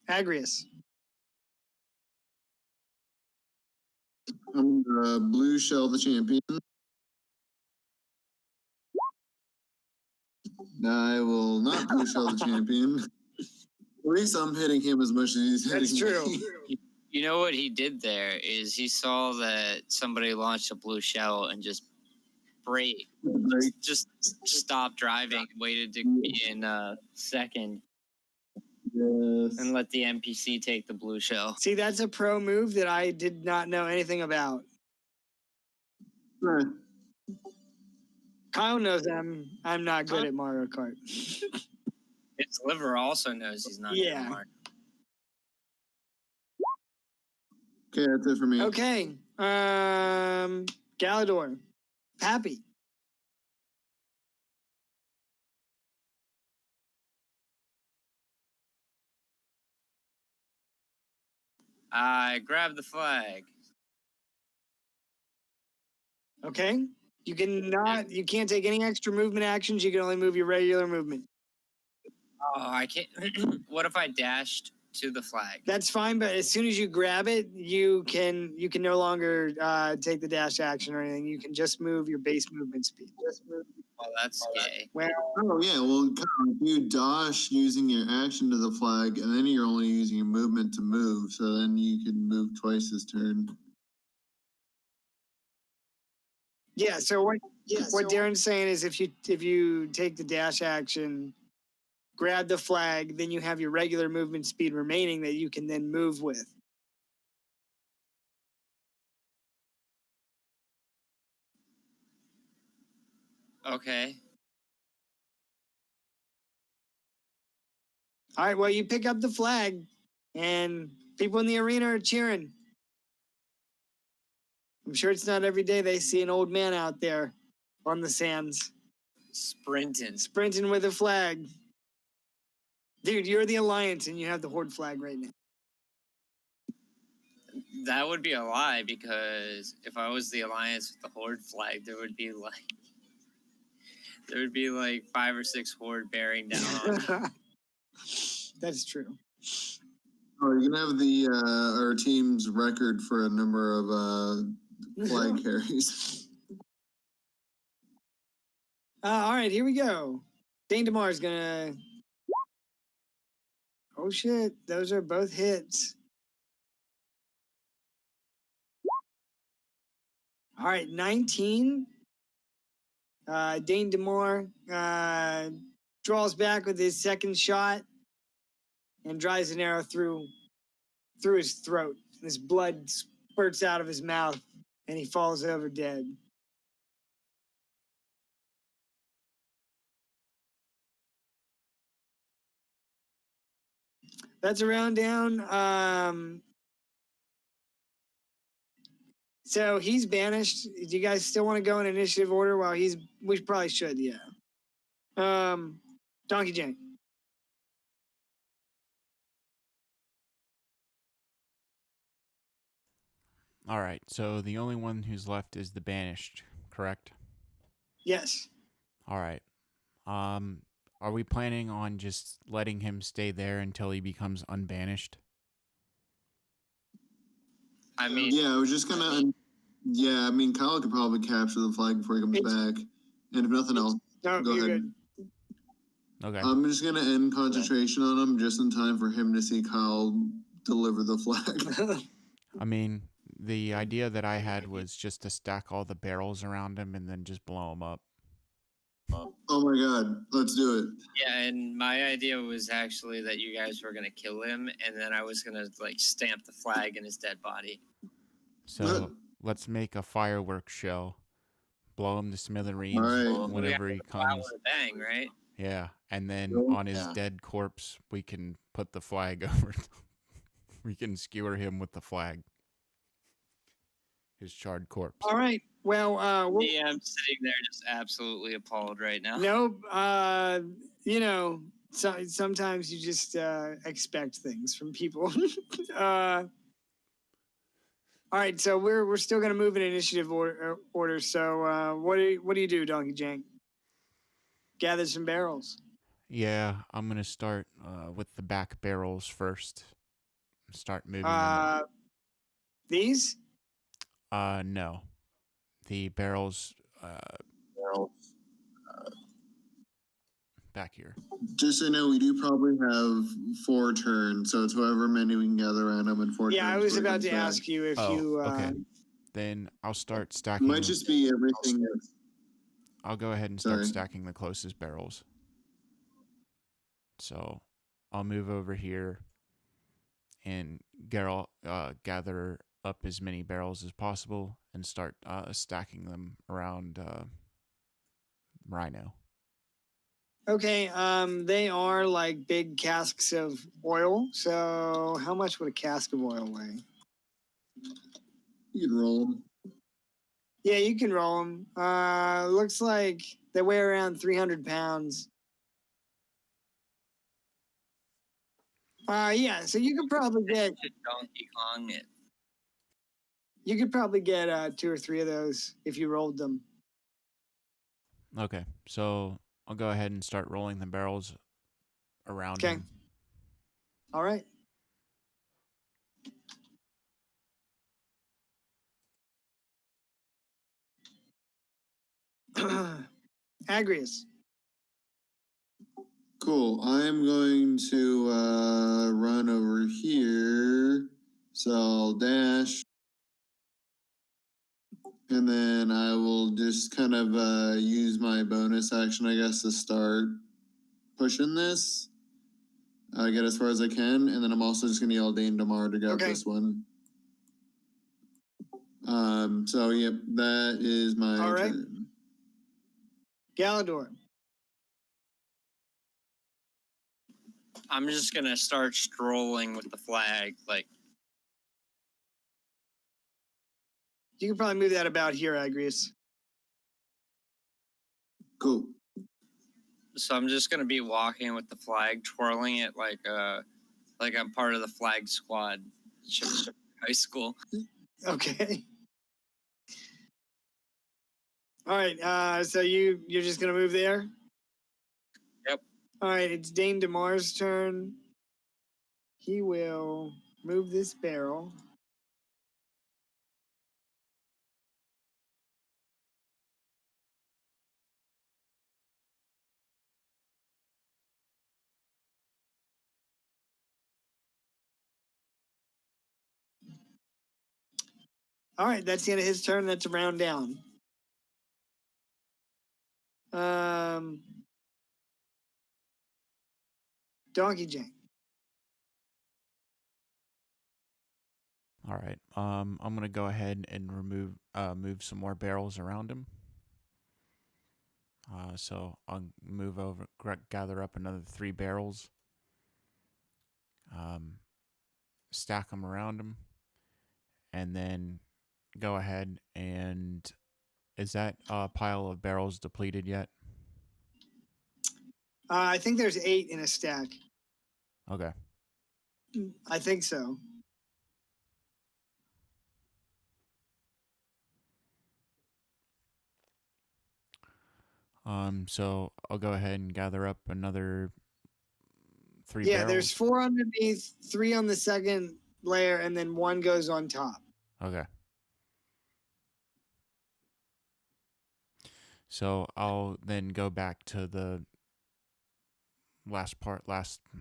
Agrius. I'm gonna blue shell the champion. I will not blue shell the champion. At least I'm hitting him as much as he's hitting That's true. me. You know what he did there is he saw that somebody launched a blue shell and just brake, just stopped driving, waited to be in second, Yes. and let the NPC take the blue shell. See, that's a pro move that I did not know anything about. Right. Kyle knows I'm not good at Mario Kart. His liver also knows he's not Yeah. good Mark. Okay, that's it for me. Okay. Galador. Pappy. I grab the flag. Okay. You can't take any extra movement actions. You can only move your regular movement. Oh, I can't. What if I dashed to the flag? That's fine, but as soon as you grab it, you can no longer take the dash action or anything. You can just move your base movement speed. Oh, that's gay. Well, Oh yeah, well, if you dash using your action to the flag, and then you're only using your movement to move, so then you can move twice this turn. yeah. So what Darren's saying is if you take the dash action, grab the flag, then you have your regular movement speed remaining that you can then move with. Okay. All right, well, you pick up the flag, and people in the arena are cheering. I'm sure it's not every day they see an old man out there on the sands sprinting with a flag. Dude, you're the Alliance, and you have the Horde flag right now. That would be a lie because if I was the Alliance with the Horde flag, there would be like 5 or 6 Horde bearing down on me. That's true. Oh, you can have the our team's record for a number of flag carries. All right, here we go. Dane DeMar's gonna. Oh shit! Those are both hits. All right, 19. Dane DeMar draws back with his second shot and drives an arrow through his throat. His blood spurts out of his mouth, and he falls over dead. That's a round down. So he's banished. Do you guys still want to go in initiative order while he's? We probably should, yeah. Donkey Jane. All right, so the only one who's left is the banished, correct? Yes. All right. Are we planning on just letting him stay there until he becomes unbanished? I mean, Yeah, I was just gonna. Yeah, I mean, Kyle could probably capture the flag before he comes back, and if nothing else, No, go you're ahead. good. Okay. I'm just gonna end concentration on him just in time for him to see Kyle deliver the flag. I mean, the idea that I had was just to stack all the barrels around him and then just blow him up. Oh my god, let's do it. yeah, and my idea was actually that you guys were gonna kill him, and then I was gonna like stamp the flag in his dead body. So let's make a fireworks show. Blow him to smithereens All right. whenever we he have to go out comes. with a bang, right? Yeah, and then Cool. on his dead corpse, we can put the flag over. We can skewer him with the flag. His charred corpse. All right. Well, Yeah, I'm sitting there just absolutely appalled right now. nope. You know, sometimes you just expect things from people. All right, so we're still gonna move in initiative order. So what do you do, Donkey Jank? Gather some barrels. Yeah, I'm gonna start with the back barrels first. Start moving them. These? No, the barrels back here. Just so you know, we do probably have 4 turns, so it's however many we can gather around him in 4 turns. Yeah, I was before he about comes to back. ask you if Oh, you. okay. Then I'll start It stacking. might just be everything. I'll go ahead and start Sorry. stacking the closest barrels. So I'll move over here and gather up as many barrels as possible and start stacking them around Rhino. Okay, they are like big casks of oil. So how much would a cask of oil weigh? You can roll them. Yeah, you can roll them. Looks like they weigh around 300 pounds. Yeah, so you could probably get Donkey Kong it. you could probably get 2 or 3 of those if you rolled them. Okay, so I'll go ahead and start rolling the barrels around Okay. him. All right. Agrius. Cool. I'm going to run over here. So I'll dash. And then I will just kind of use my bonus action, I guess, to start pushing this. Get as far as I can. And then I'm also just going to yell Dane Damar to grab Okay. this one. So, yep, that is my All right. turn. Galador. I'm just gonna start strolling with the flag, like You can probably move that about here, Agrius. Cool. so. I'm just gonna be walking with the flag, twirling it like I'm part of the flag squad, high school. Okay. All right. So you're just gonna move there? Yep. All right. It's Dane DeMar's turn. He will move this barrel. All right, that's the end of his turn. That's a round down. Donkey Jane. All right. I'm gonna go ahead and move some more barrels around him. So I'll move over, gather up another 3 barrels. Stack them around him, and then go ahead and is that pile of barrels depleted yet? I think there's 8 in a stack. Okay. I think so. So I'll go ahead and gather up another 3 Yeah, barrels. there's 4 underneath, 3 on the second layer, and then 1 goes on top. Okay. So I'll then go back to the last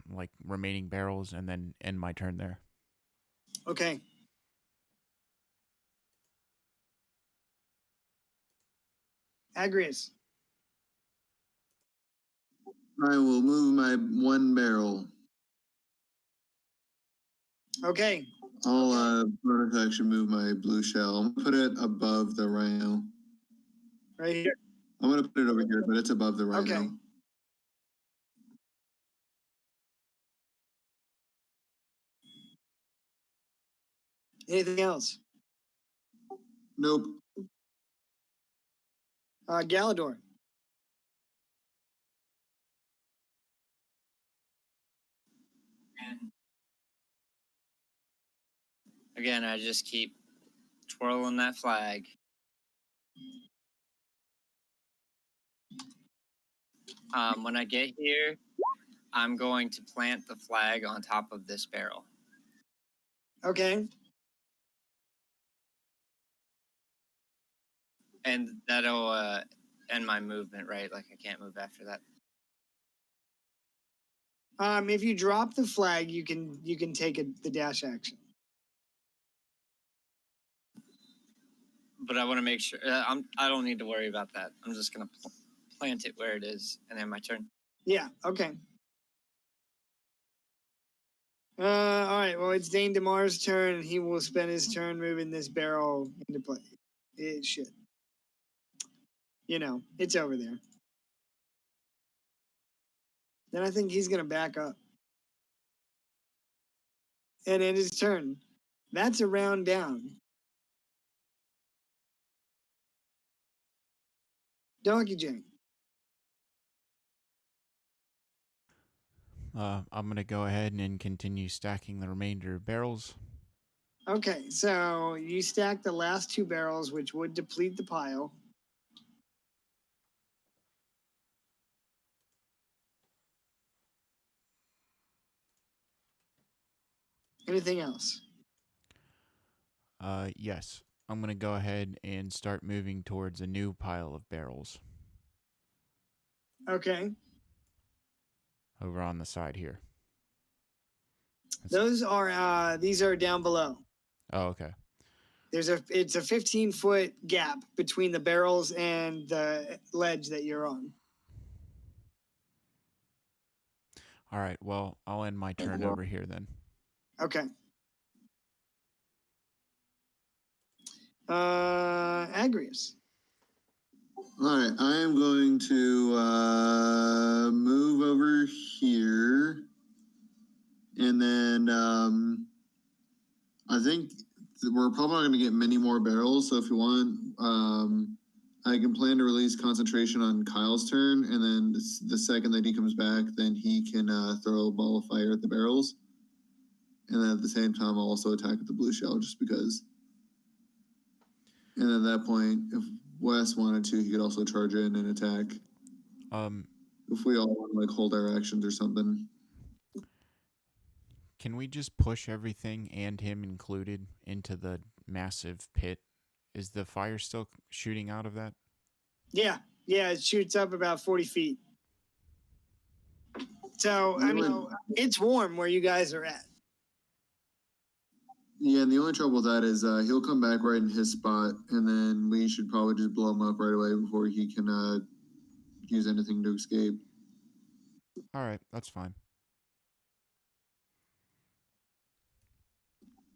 like remaining barrels and then end my turn there. Okay. Agrius. I will move my 1 barrel. Okay. I'll bonus action move my blue shell. Put it above the rhino. Right here. I'm gonna put it over here, but it's above the rhino. Okay. Anything else? Nope. Galador. Again, I just keep twirling that flag. When I get here, I'm going to plant the flag on top of this barrel. Okay. And that'll end my movement, right? Like I can't move after that. If you drop the flag, you can take the dash action. But I want to make sure I don't need to worry about that. I'm just gonna plant it where it is and end my turn. Yeah. Okay. All right. Well, it's Dane DeMar's turn, and he will spend his turn moving this barrel into play. It should. You know, it's over there. Then I think he's gonna back up. And end his turn. That's a round down. Donkey Jane. I'm gonna go ahead and continue stacking the remainder of barrels. Okay, so you stack the last 2 barrels, which would deplete the pile. Anything else? Yes. I'm gonna go ahead and start moving towards a new pile of barrels Okay. over on the side here. Those are these are down below. Oh, okay. It's a 15-foot gap between the barrels and the ledge that you're on. All right. Well, I'll end my turn over here then. Okay. Agrius. All right, I am going to move over here, and then I think we're probably not going to get many more barrels. So if you want, I can plan to release concentration on Kyle's turn, and then the second that he comes back, then he can throw a ball of fire at the barrels, and then at the same time, I'll also attack with the blue shell just because. And at that point, if Wes wanted to, he could also charge in and attack. If we all want to like hold our actions or something. Can we just push everything and him included into the massive pit? Is the fire still shooting out of that? Yeah, it shoots up about 40 feet. So I mean, it's warm where you guys are at. Yeah, and the only trouble with that is he'll come back right in his spot, and then we should probably just blow him up right away before he can use anything to escape. All right, that's fine.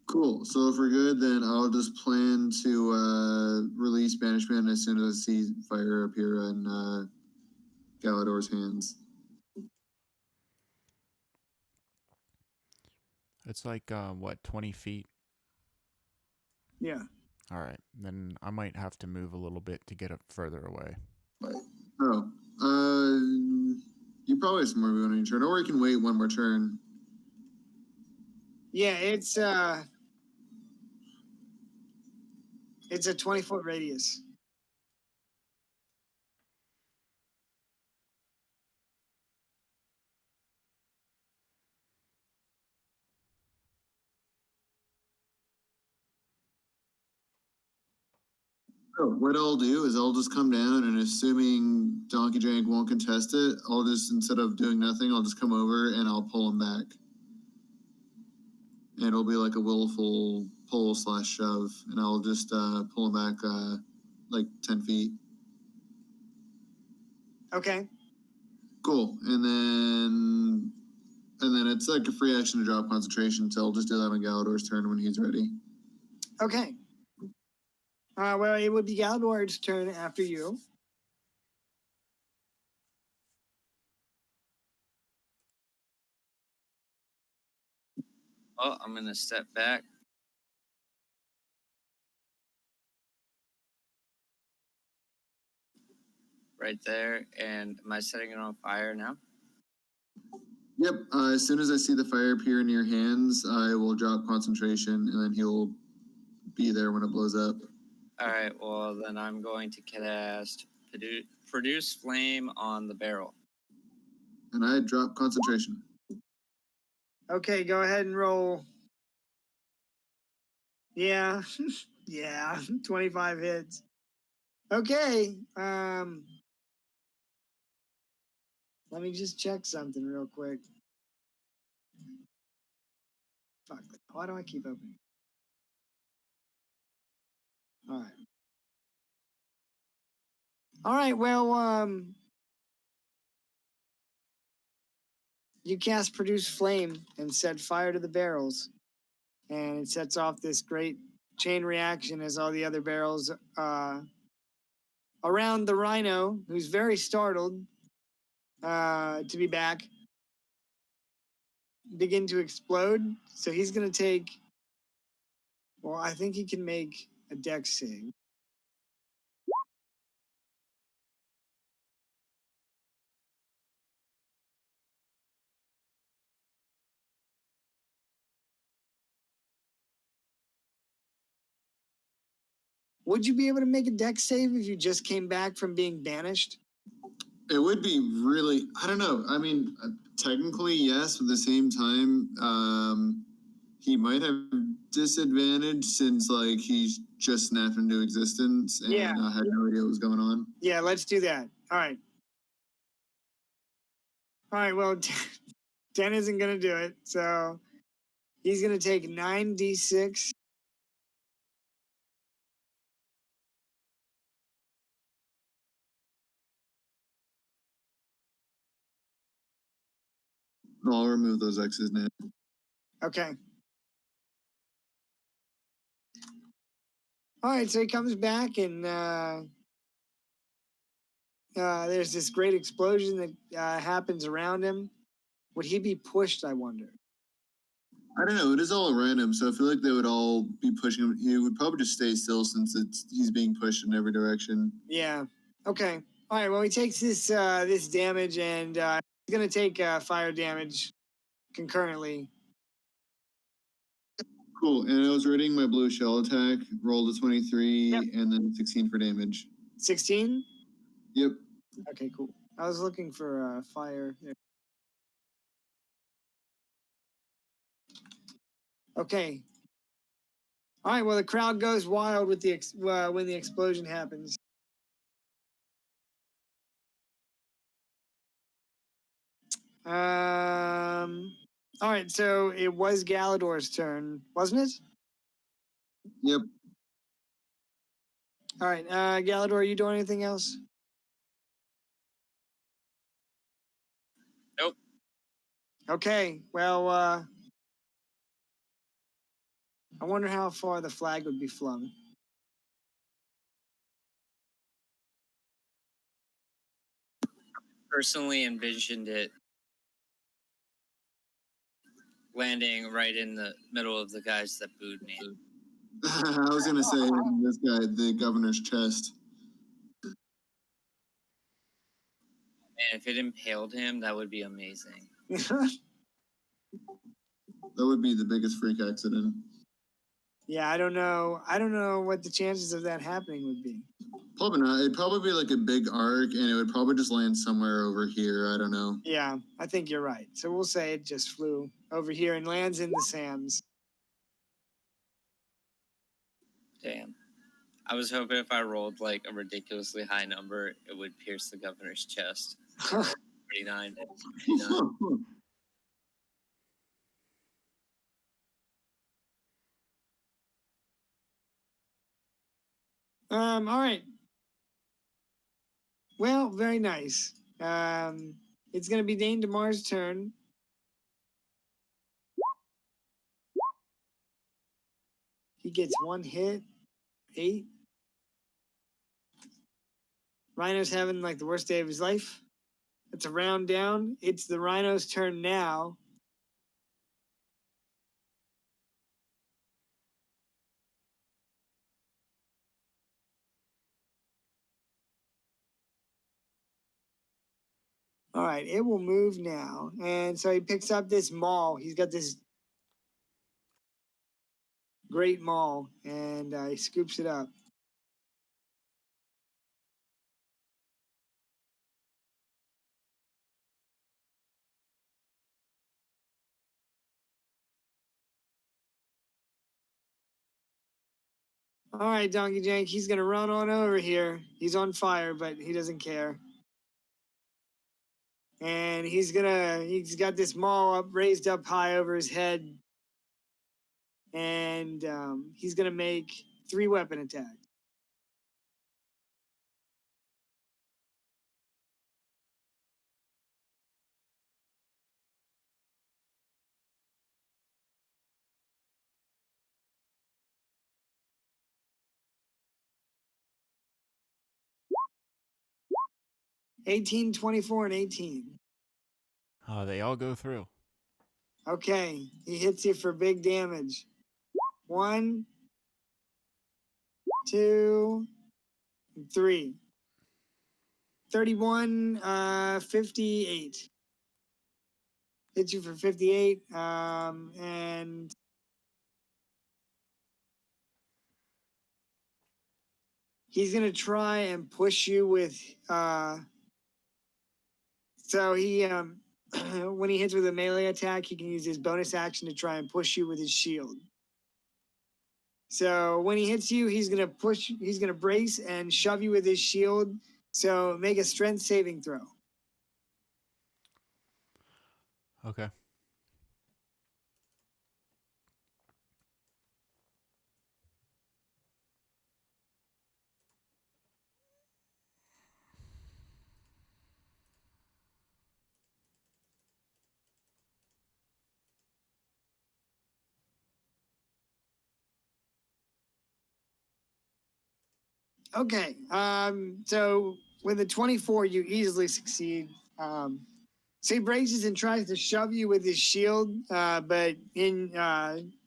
Cool. So if we're good, then I'll just plan to release Banishment as soon as I see fire appear in Galador's hands. It's like, what, 20 feet? Yeah. All right, then I might have to move a little bit to get it further away. Oh, you probably have some more movement on your turn, or you can wait one more turn. Yeah, it's a 20-foot radius. Oh, what I'll do is I'll just come down, and assuming Donkey Jank won't contest it, I'll just, instead of doing nothing, I'll just come over and I'll pull him back. And it'll be like a willful pull / shove, and I'll just pull him back like 10 feet. Okay. Cool. And then it's like a free action to drop concentration, so I'll just do that on Galador's turn when he's ready. Okay. Well, it would be Galador's turn after you. Oh, I'm going to step back. Right there. And am I setting it on fire now? Yep. As soon as I see the fire appear in your hands, I will drop concentration, and then he'll be there when it blows up. All right. Well, then I'm going to cast Produce Flame on the barrel. And I drop concentration. Okay, go ahead and roll. Yeah. Yeah, 25 hits. Okay. Let me just check something real quick. Fuck. Why do I keep opening? All right. All right. Well, you cast Produce Flame and set fire to the barrels, and it sets off this great chain reaction as all the other barrels around the rhino, who's very startled to be back, begin to explode. So he's going to take, well, I think he can make a dex save. Would you be able to make a dex save if you just came back from being banished? It would be really, I don't know. I mean, technically, yes, but at the same time, he might have disadvantage since, like, he's just snapped into existence and Yeah. I had no idea what was going on. Yeah, let's do that. All right. All right, well, 10 isn't going to do it. So he's going to take 9d6. I'll remove those X's now. Okay. All right, so he comes back and there's this great explosion that happens around him. Would he be pushed, I wonder? I don't know. It is all random, so I feel like they would all be pushing him. He would probably just stay still since he's being pushed in every direction. Yeah. Okay. All right. Well, he takes this this damage, and he's gonna take fire damage concurrently. Cool. And I was rating my blue shell attack. Rolled a 23 Yep. and then 16 for damage. 16. Yep. Okay. Cool. I was looking for fire. There. Okay. All right. Well, the crowd goes wild with the when the explosion happens. All right. So it was Galador's turn, wasn't it? Yep. All right, Galador, are you doing anything else? Nope. Okay, well, I wonder how far the flag would be flung. Personally envisioned it landing right in the middle of the guys that booed me. I was gonna say this guy, the governor's chest. And if it impaled him, that would be amazing. That would be the biggest freak accident. Yeah, I don't know. I don't know what the chances of that happening would be. Probably not. It'd probably be like a big arc, and it would probably just land somewhere over here. I don't know. Yeah, I think you're right. So we'll say it just flew over here and lands in the sands. Damn. I was hoping if I rolled like a ridiculously high number, it would pierce the governor's chest. 39. All right. Well, very nice. It's going to be Dane DeMar's turn. He gets one hit, 8. Rhino's having like the worst day of his life. It's a round down. It's the Rhino's turn now. All right, it will move now. And so he picks up this maul. He's got this great maul, and he scoops it up. All right, Donkey Jank, he's going to run on over here. He's on fire, but he doesn't care. And he's got this maul raised up high over his head. And he's going to make 3 weapon attacks. $18, $24, and 18. They all go through. Okay, he hits you for big damage. 1, 2, 3. 31, 58. Hits you for 58. And he's gonna try and push you with so he when he hits with a melee attack, he can use his bonus action to try and push you with his shield. So when he hits you, he's gonna brace and shove you with his shield. So make a strength saving throw. Okay. Okay. So with a 24, you easily succeed. So he braces and tries to shove you with his shield, but you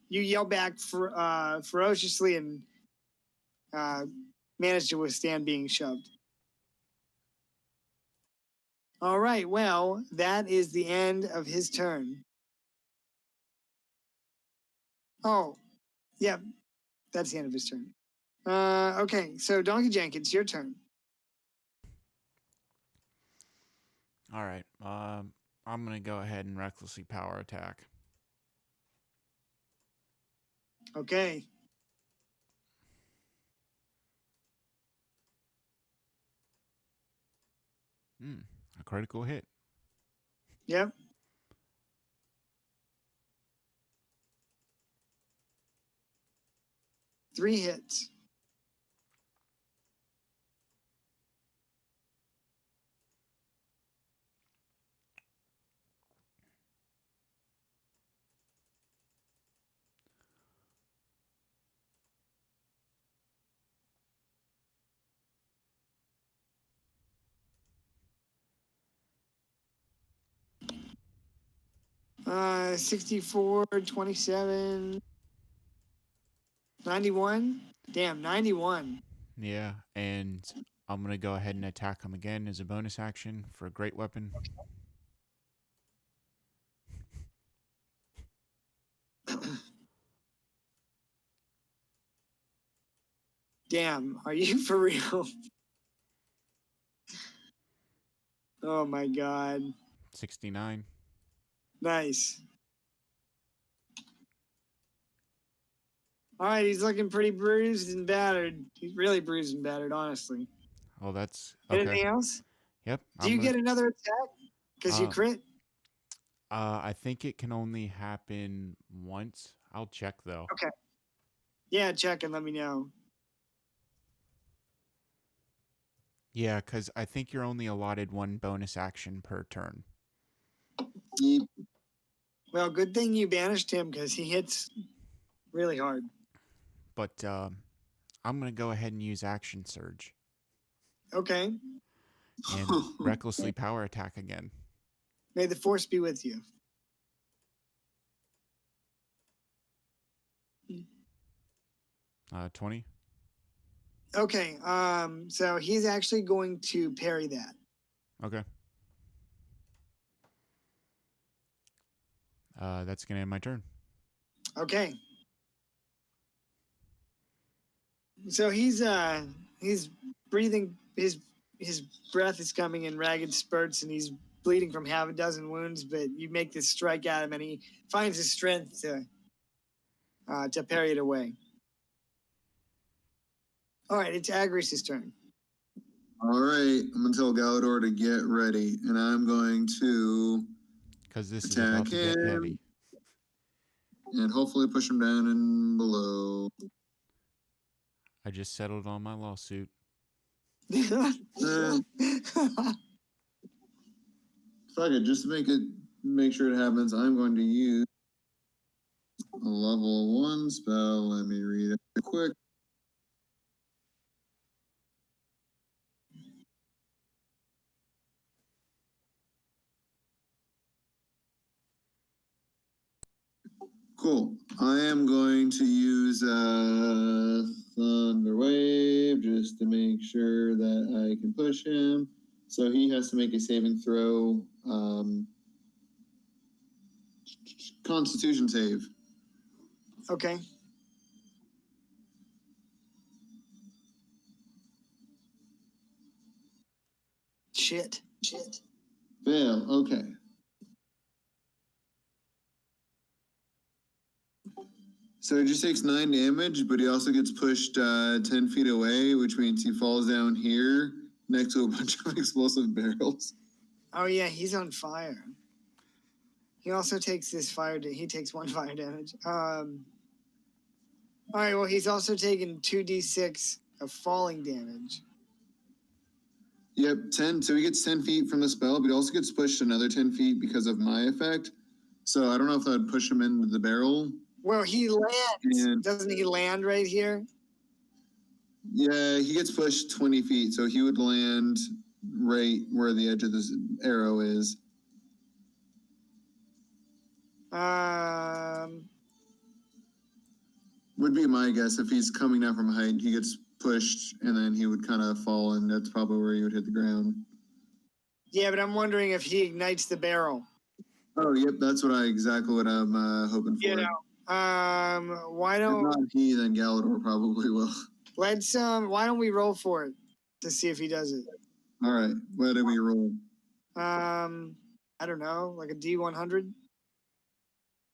yell back ferociously and manage to withstand being shoved. All right. Well, that is the end of his turn. Oh, yeah, that's the end of his turn. Okay. So Donkey Jenkins, your turn. All right. I'm gonna go ahead and recklessly power attack. Okay. A critical hit. Yep. 3 hits. Uh, 64, 27, 91. Damn, 91. Yeah, and I'm going to go ahead and attack him again as a bonus action for a great weapon. Damn, are you for real? Oh my god. 69. Nice. All right, he's looking pretty bruised and battered. He's really bruised and battered, honestly. Oh, that's okay. Anything else? Yep. Do you get another attack? Because you crit? I think it can only happen once. I'll check though. Okay. Yeah, check and let me know. Yeah, because I think you're only allotted 1 bonus action per turn. Yep. Well, good thing you banished him because he hits really hard. But I'm going to go ahead and use Action Surge Okay. and recklessly power attack again. May the force be with you. 20. Okay. So he's actually going to parry that. Okay. That's going to end my turn. Okay. So he's breathing, his breath is coming in ragged spurts and he's bleeding from half a dozen wounds, but you make this strike at him and he finds his strength to parry it away. All right, it's Agris's turn. All right, I'm gonna tell Galador to get ready, and I'm going to Because this is attack about to get him heavy. and hopefully push him down and below. I just settled on my lawsuit. Fuck it, just to make sure it happens, I'm going to use a level 1 spell. Let me read it quick. Cool. I am going to use Thunder Wave just to make sure that I can push him. So he has to make a saving throw. Constitution save. Okay. Shit. Fail. Okay. So he just takes 9 damage, but he also gets pushed 10 feet away, which means he falls down here next to a bunch of explosive barrels. Oh yeah, he's on fire. He also takes this fire. He takes 1 fire damage. All right. Well, he's also taken 2d6 of falling damage. Yep, 10. So he gets 10 feet from the spell, but he also gets pushed another 10 feet because of my effect. So I don't know if that would push him into the barrel. Well, he lands. And Doesn't he land right here? yeah, he gets pushed 20 feet, so he would land right where the edge of this arrow is. Would be my guess. If he's coming down from height, he gets pushed, and then he would kind of fall, and that's probably where he would hit the ground. Yeah, but I'm wondering if he ignites the barrel. Oh, yep, that's exactly what I'm hoping for. You know, why If don't not he, then Galador probably will. let's why don't we roll for it to see if he does it? All right, what do we roll? I don't know, like a D100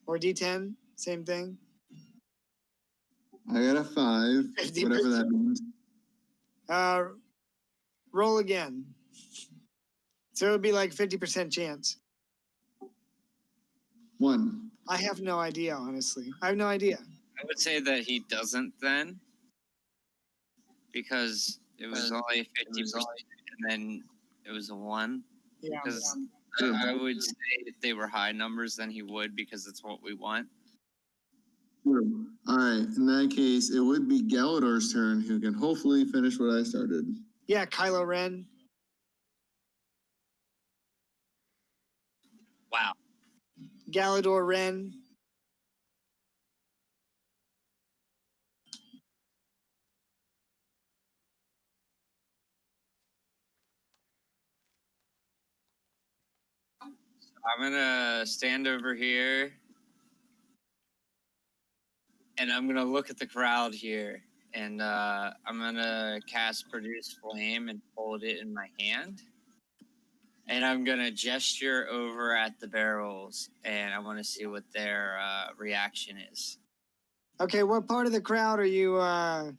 or D10, same thing. I got a 5, 50%. whatever that means. Roll again. So it would be like 50% chance. 1. I have no idea, honestly. I have no idea. I would say that he doesn't then. because it was only 50%, and then it was a 1. Yeah. Because I would say if they were high numbers, then he would, because that's what we want. Sure. All right. In that case, it would be Galador's turn, who can hopefully finish what I started. Yeah, Kylo Ren. Wow. Galador Ren. I'm gonna stand over here, and I'm gonna look at the crowd here, and I'm gonna cast Produce Flame and hold it in my hand, and I'm gonna gesture over at the barrels, and I want to see what their reaction is. Okay, what part of the crowd are you? Over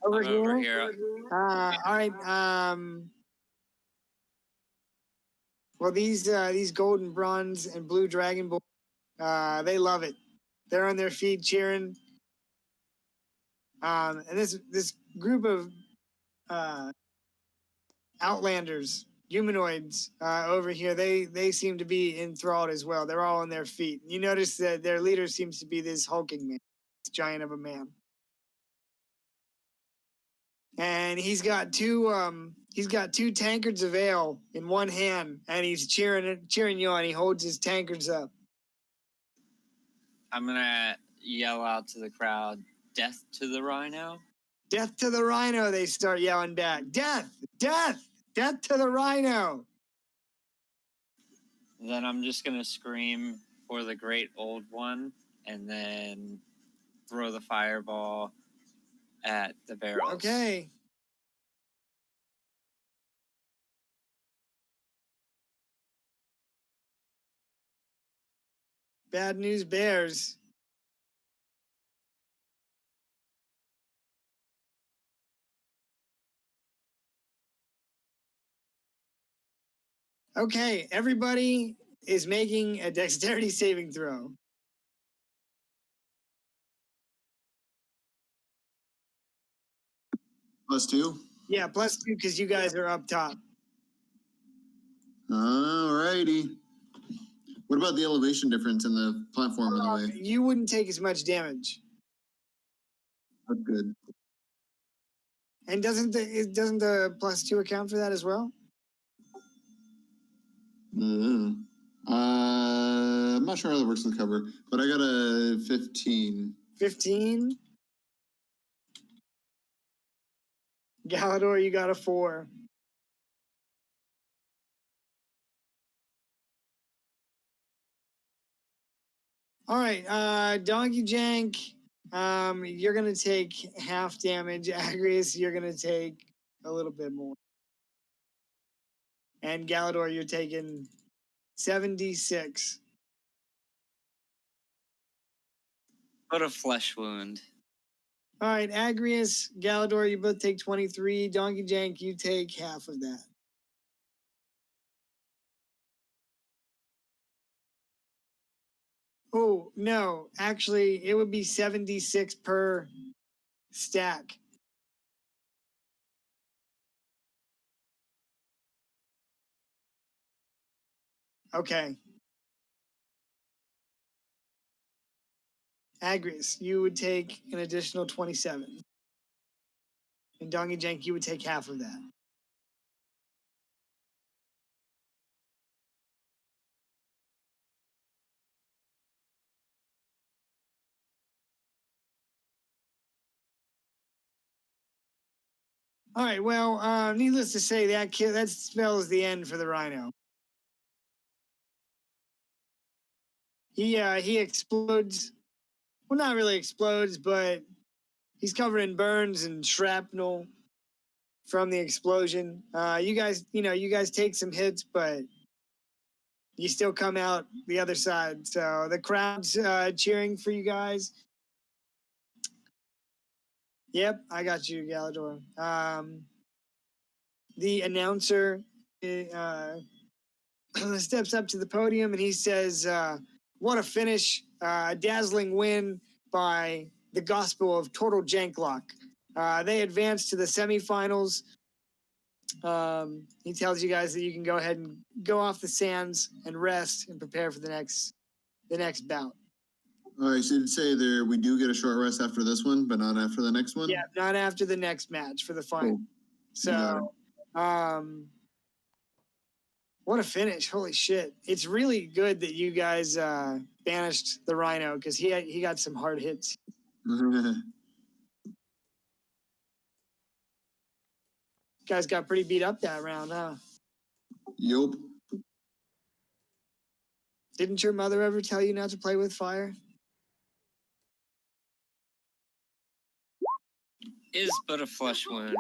I'm here. over here. All right. Well, these golden bronze and blue dragon boys, they love it. They're on their feet cheering. And this group of outlanders, humanoids over here, they seem to be enthralled as well. They're all on their feet. You notice that their leader seems to be this hulking man, this giant of a man. And he's got two tankards of ale in one hand, and he's cheering you on. He holds his tankards up. I'm gonna yell out to the crowd, "Death to the rhino!" Death to the rhino, they start yelling back. Death! Death! Death to the rhino! Then I'm just gonna scream for the great old one, and then throw the fireball at the barrels. Okay. Bad news bears. Okay, everybody is making a dexterity saving throw. +2? Yeah, +2 because you guys are up top. All righty. What about the elevation difference in the platform in the way? You wouldn't take as much damage. That's good. And doesn't the +2 account for that as well? I'm not sure how that works in the cover, but I got a 15. 15. Galador, you got a 4. All right, Donkey Jank, you're gonna take half damage. Agrius, you're gonna take a little bit more. And Galador, you're taking 76. But a flesh wound. All right, Agrius, Galador, you both take 23. Donkey Jank, you take half of that. Oh, no, actually, it would be 76 per stack. Okay. Agrius, you would take an additional 27. And Donkey Jank, you would take half of that. All right, well, needless to say, that spells the end for the rhino. He explodes. Well, not really explodes, but he's covered in burns and shrapnel from the explosion. You guys take some hits, but you still come out the other side. So the crowd's cheering for you guys. Yep, I got you, Galador. The announcer steps up to the podium and he says, "What a finish! Dazzling win by the Gospel of Total Janklock. They advanced to the semifinals. He tells you guys that you can go ahead and go off the sands and rest and prepare for the next bout. All right, so you'd say there we do get a short rest after this one, but not after the next one? Yeah, not after the next match for the final. Cool. So, what a finish. Holy shit. It's really good that you guys banished the Rhino because he got some hard hits. You guys got pretty beat up that round, huh? Yup. Didn't your mother ever tell you not to play with fire? Is but a flesh wound.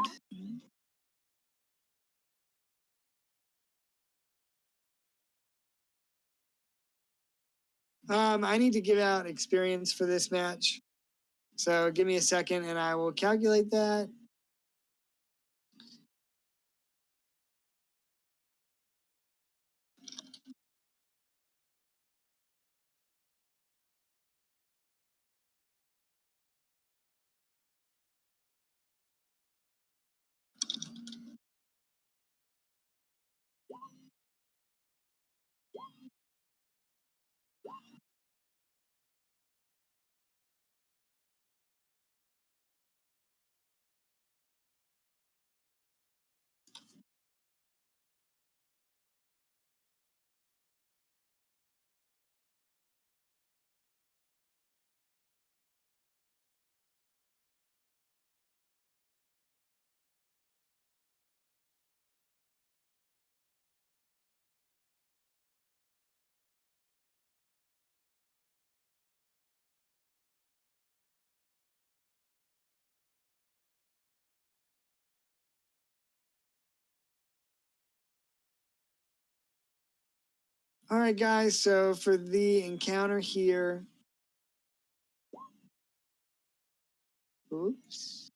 I need to give out experience for this match. So give me a second and I will calculate that. All right, guys. So for the encounter here, oops.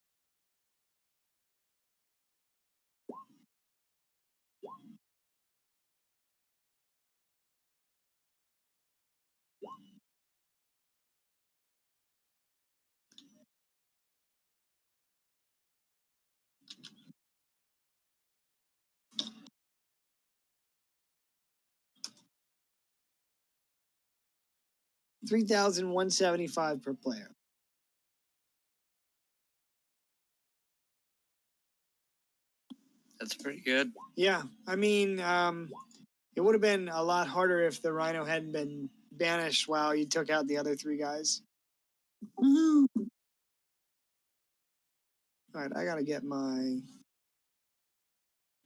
$3,175 per player. That's pretty good. Yeah, I mean, it would have been a lot harder if the Rhino hadn't been banished while you took out the other three guys. Woohoo! All right, I gotta get my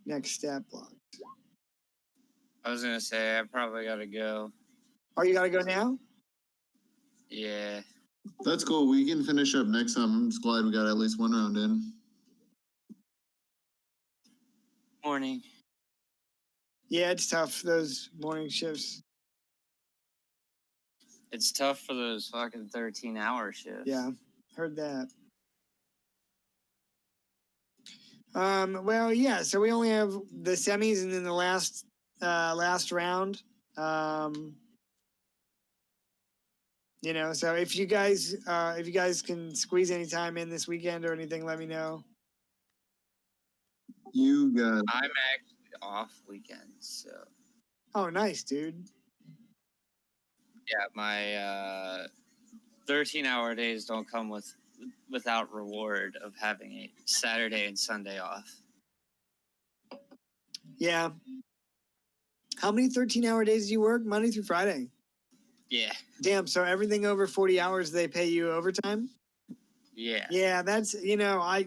next stat block. I was gonna say I probably gotta go. Oh, you gotta go now? Yeah. That's cool. We can finish up next time. I'm just glad we got at least one round in. Morning. Yeah, it's tough, those morning shifts. It's tough for those fucking 13-hour shifts. Yeah, heard that. Well, yeah, so we only have the semis and then the last round. You know, so if you guys can squeeze any time in this weekend or anything, let me know. You got it. I'm actually off weekends, so Oh, nice, dude. yeah, my 13-hour days don't come without reward of having a Saturday and Sunday off. Yeah. How many 13-hour days do you work? Monday through Friday? Yeah. Damn, so everything over 40 hours, they pay you overtime? Yeah. Yeah, that's, you know, I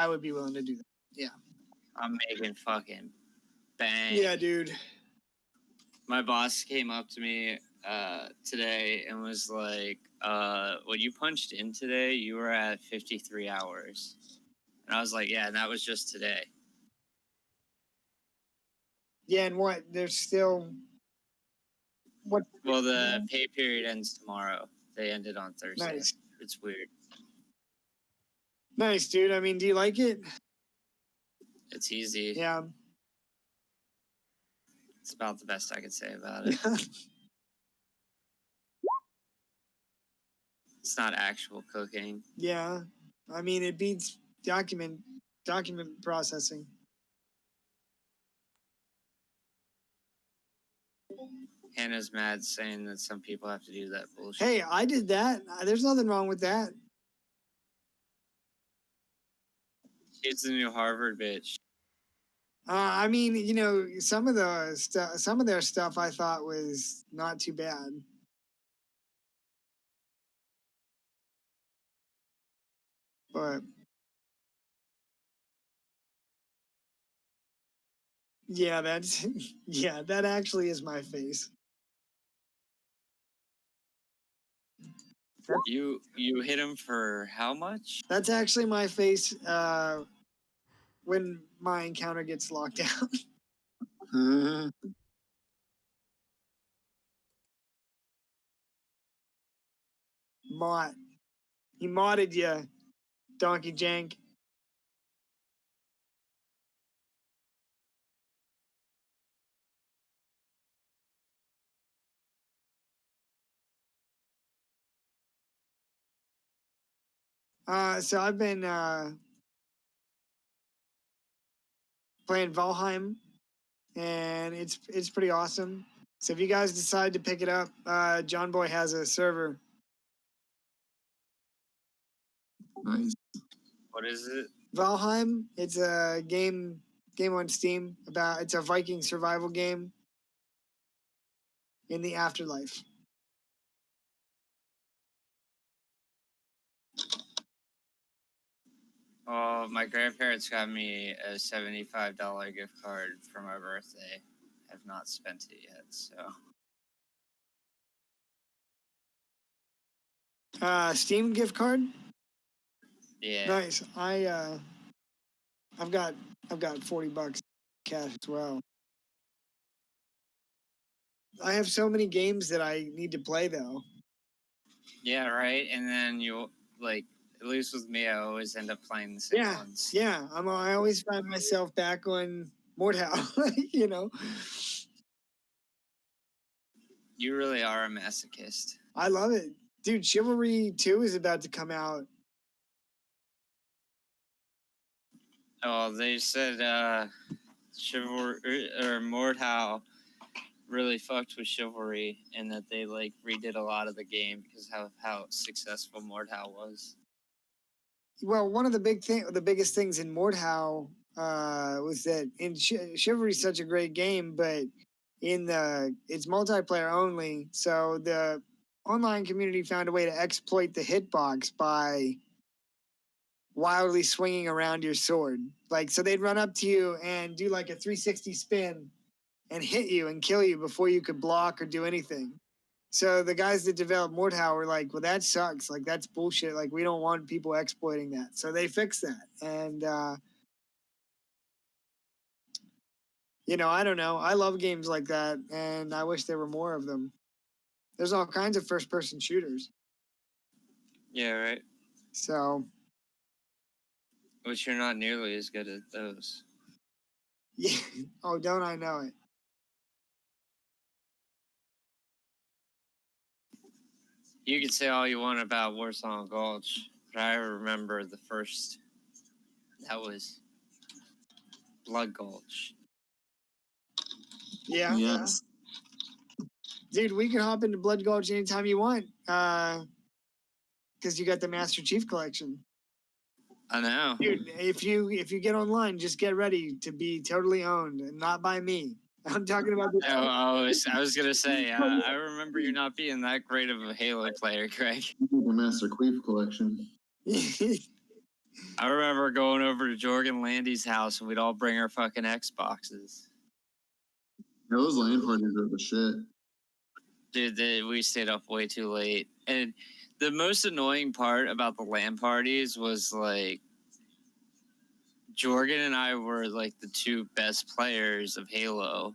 would be willing to do that. Yeah. I'm making fucking bang. Yeah, dude. My boss came up to me today and was like, when you punched in today, you were at 53 hours. And I was like, yeah, and that was just today. Yeah, and what? There's still what? Well, the pay period ends tomorrow. They ended on Thursday. Nice. It's weird. Nice, dude. I mean, do you like it? It's easy. Yeah. It's about the best I could say about it. It's not actual cooking. Yeah. I mean, it beats document processing. Hannah's mad saying that some people have to do that bullshit. Hey, I did that. There's nothing wrong with that. She's the new Harvard bitch. I mean, you know, some of their stuff I thought was not too bad. But yeah, that's yeah, that actually is my face. You hit him for how much? That's actually my face when my encounter gets locked down. Mott. He modded you, Donkey Jank. So I've been playing Valheim, and it's pretty awesome. So if you guys decide to pick it up, John Boy has a server. Nice. What is it? Valheim. It's a game on Steam about it's a Viking survival game in the afterlife. Oh, my grandparents got me a $75 gift card for my birthday. I've not spent it yet, so. Steam gift card. Yeah. Nice. I've got $40 cash as well. I have so many games that I need to play though. Yeah, right. And then you like, at least with me, I always end up playing the same ones. Yeah. I always find myself back on Mordhau, you know. You really are a masochist. I love it. Dude, Chivalry 2 is about to come out. Oh, they said Chivalry or Mordhau really fucked with Chivalry, and that they like redid a lot of the game because how successful Mordhau was. Well, one of the biggest things in Mordhau was that in Chivalry is such a great game, but it's multiplayer only. So the online community found a way to exploit the hitbox by wildly swinging around your sword. Like, so they'd run up to you and do like a 360 spin and hit you and kill you before you could block or do anything. So the guys that developed Mordhau were like, well, that sucks. Like, that's bullshit. Like, we don't want people exploiting that. So they fixed that. And, you know, I don't know. I love games like that, and I wish there were more of them. There's all kinds of first-person shooters. Yeah, right. So. Which you're not nearly as good at those. Yeah. Oh, don't I know it? You can say all you want about Warsong Gulch, but I remember the first. That was Blood Gulch. Yeah. Yes. Dude, we can hop into Blood Gulch anytime you want. Because you got the Master Chief Collection. I know. Dude, if you get online, just get ready to be totally owned, and not by me. I'm talking about the. I was gonna say. I remember you not being that great of a Halo player, Craig. The Master Queef collection. I remember going over to Jorgen Landy's house, and we'd all bring our fucking Xboxes. Those LAN parties are the shit. Dude, we stayed up way too late, and the most annoying part about the LAN parties was like Jorgen and I were like the two best players of Halo,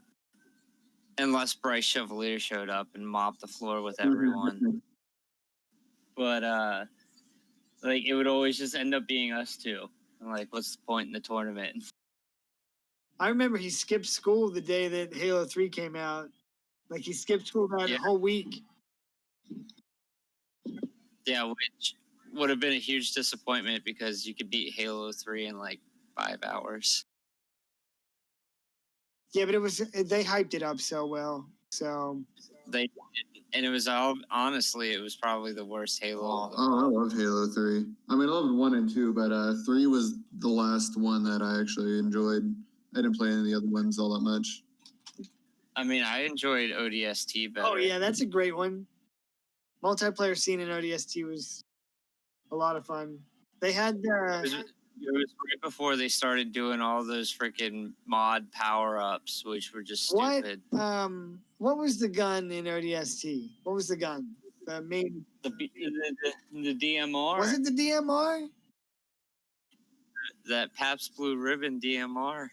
unless Bryce Chevalier showed up and mopped the floor with everyone. But like it would always just end up being us two. I'm like, what's the point in the tournament? I remember he skipped school the day that Halo 3 came out. Like, he skipped school that whole week. Yeah, would have been a huge disappointment because you could beat Halo 3 in like 5 hours. Yeah, but they hyped it up so well. So They did, and it was honestly, it was probably the worst Halo. I love Halo 3. I mean, I loved 1 and 2, but 3 was the last one that I actually enjoyed. I didn't play any of the other ones all that much. I mean, I enjoyed ODST better. Oh yeah, that's a great one. Multiplayer scene in ODST was a lot of fun. They had It was right before they started doing all those freaking mod power-ups, which were just stupid. What was the gun in ODST? What was the gun? The main. The DMR. Was it the DMR? That Pabst Blue Ribbon DMR.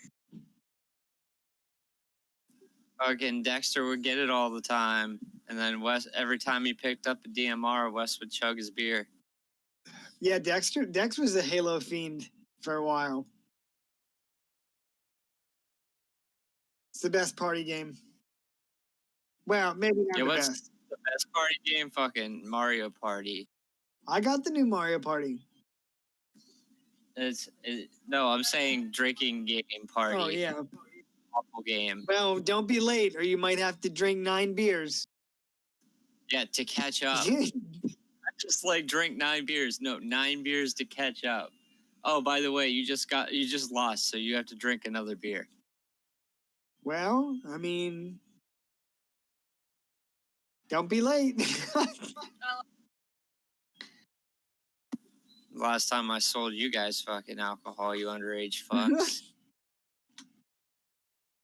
Fucking Dexter would get it all the time, and then Wes, every time he picked up a DMR, Wes would chug his beer. Yeah, Dex was a Halo fiend for a while. It's the best party game. Well, maybe not the best. The best party game? Fucking Mario Party. I got the new Mario Party. No, I'm saying drinking game party. Oh yeah. Awful game. Well, don't be late, or you might have to drink 9 beers. Yeah, to catch up. Not just like drink 9 beers. No, 9 beers to catch up. Oh, by the way, you just lost, so you have to drink another beer. Well, I mean, don't be late. Last time I sold you guys fucking alcohol, you underage fucks.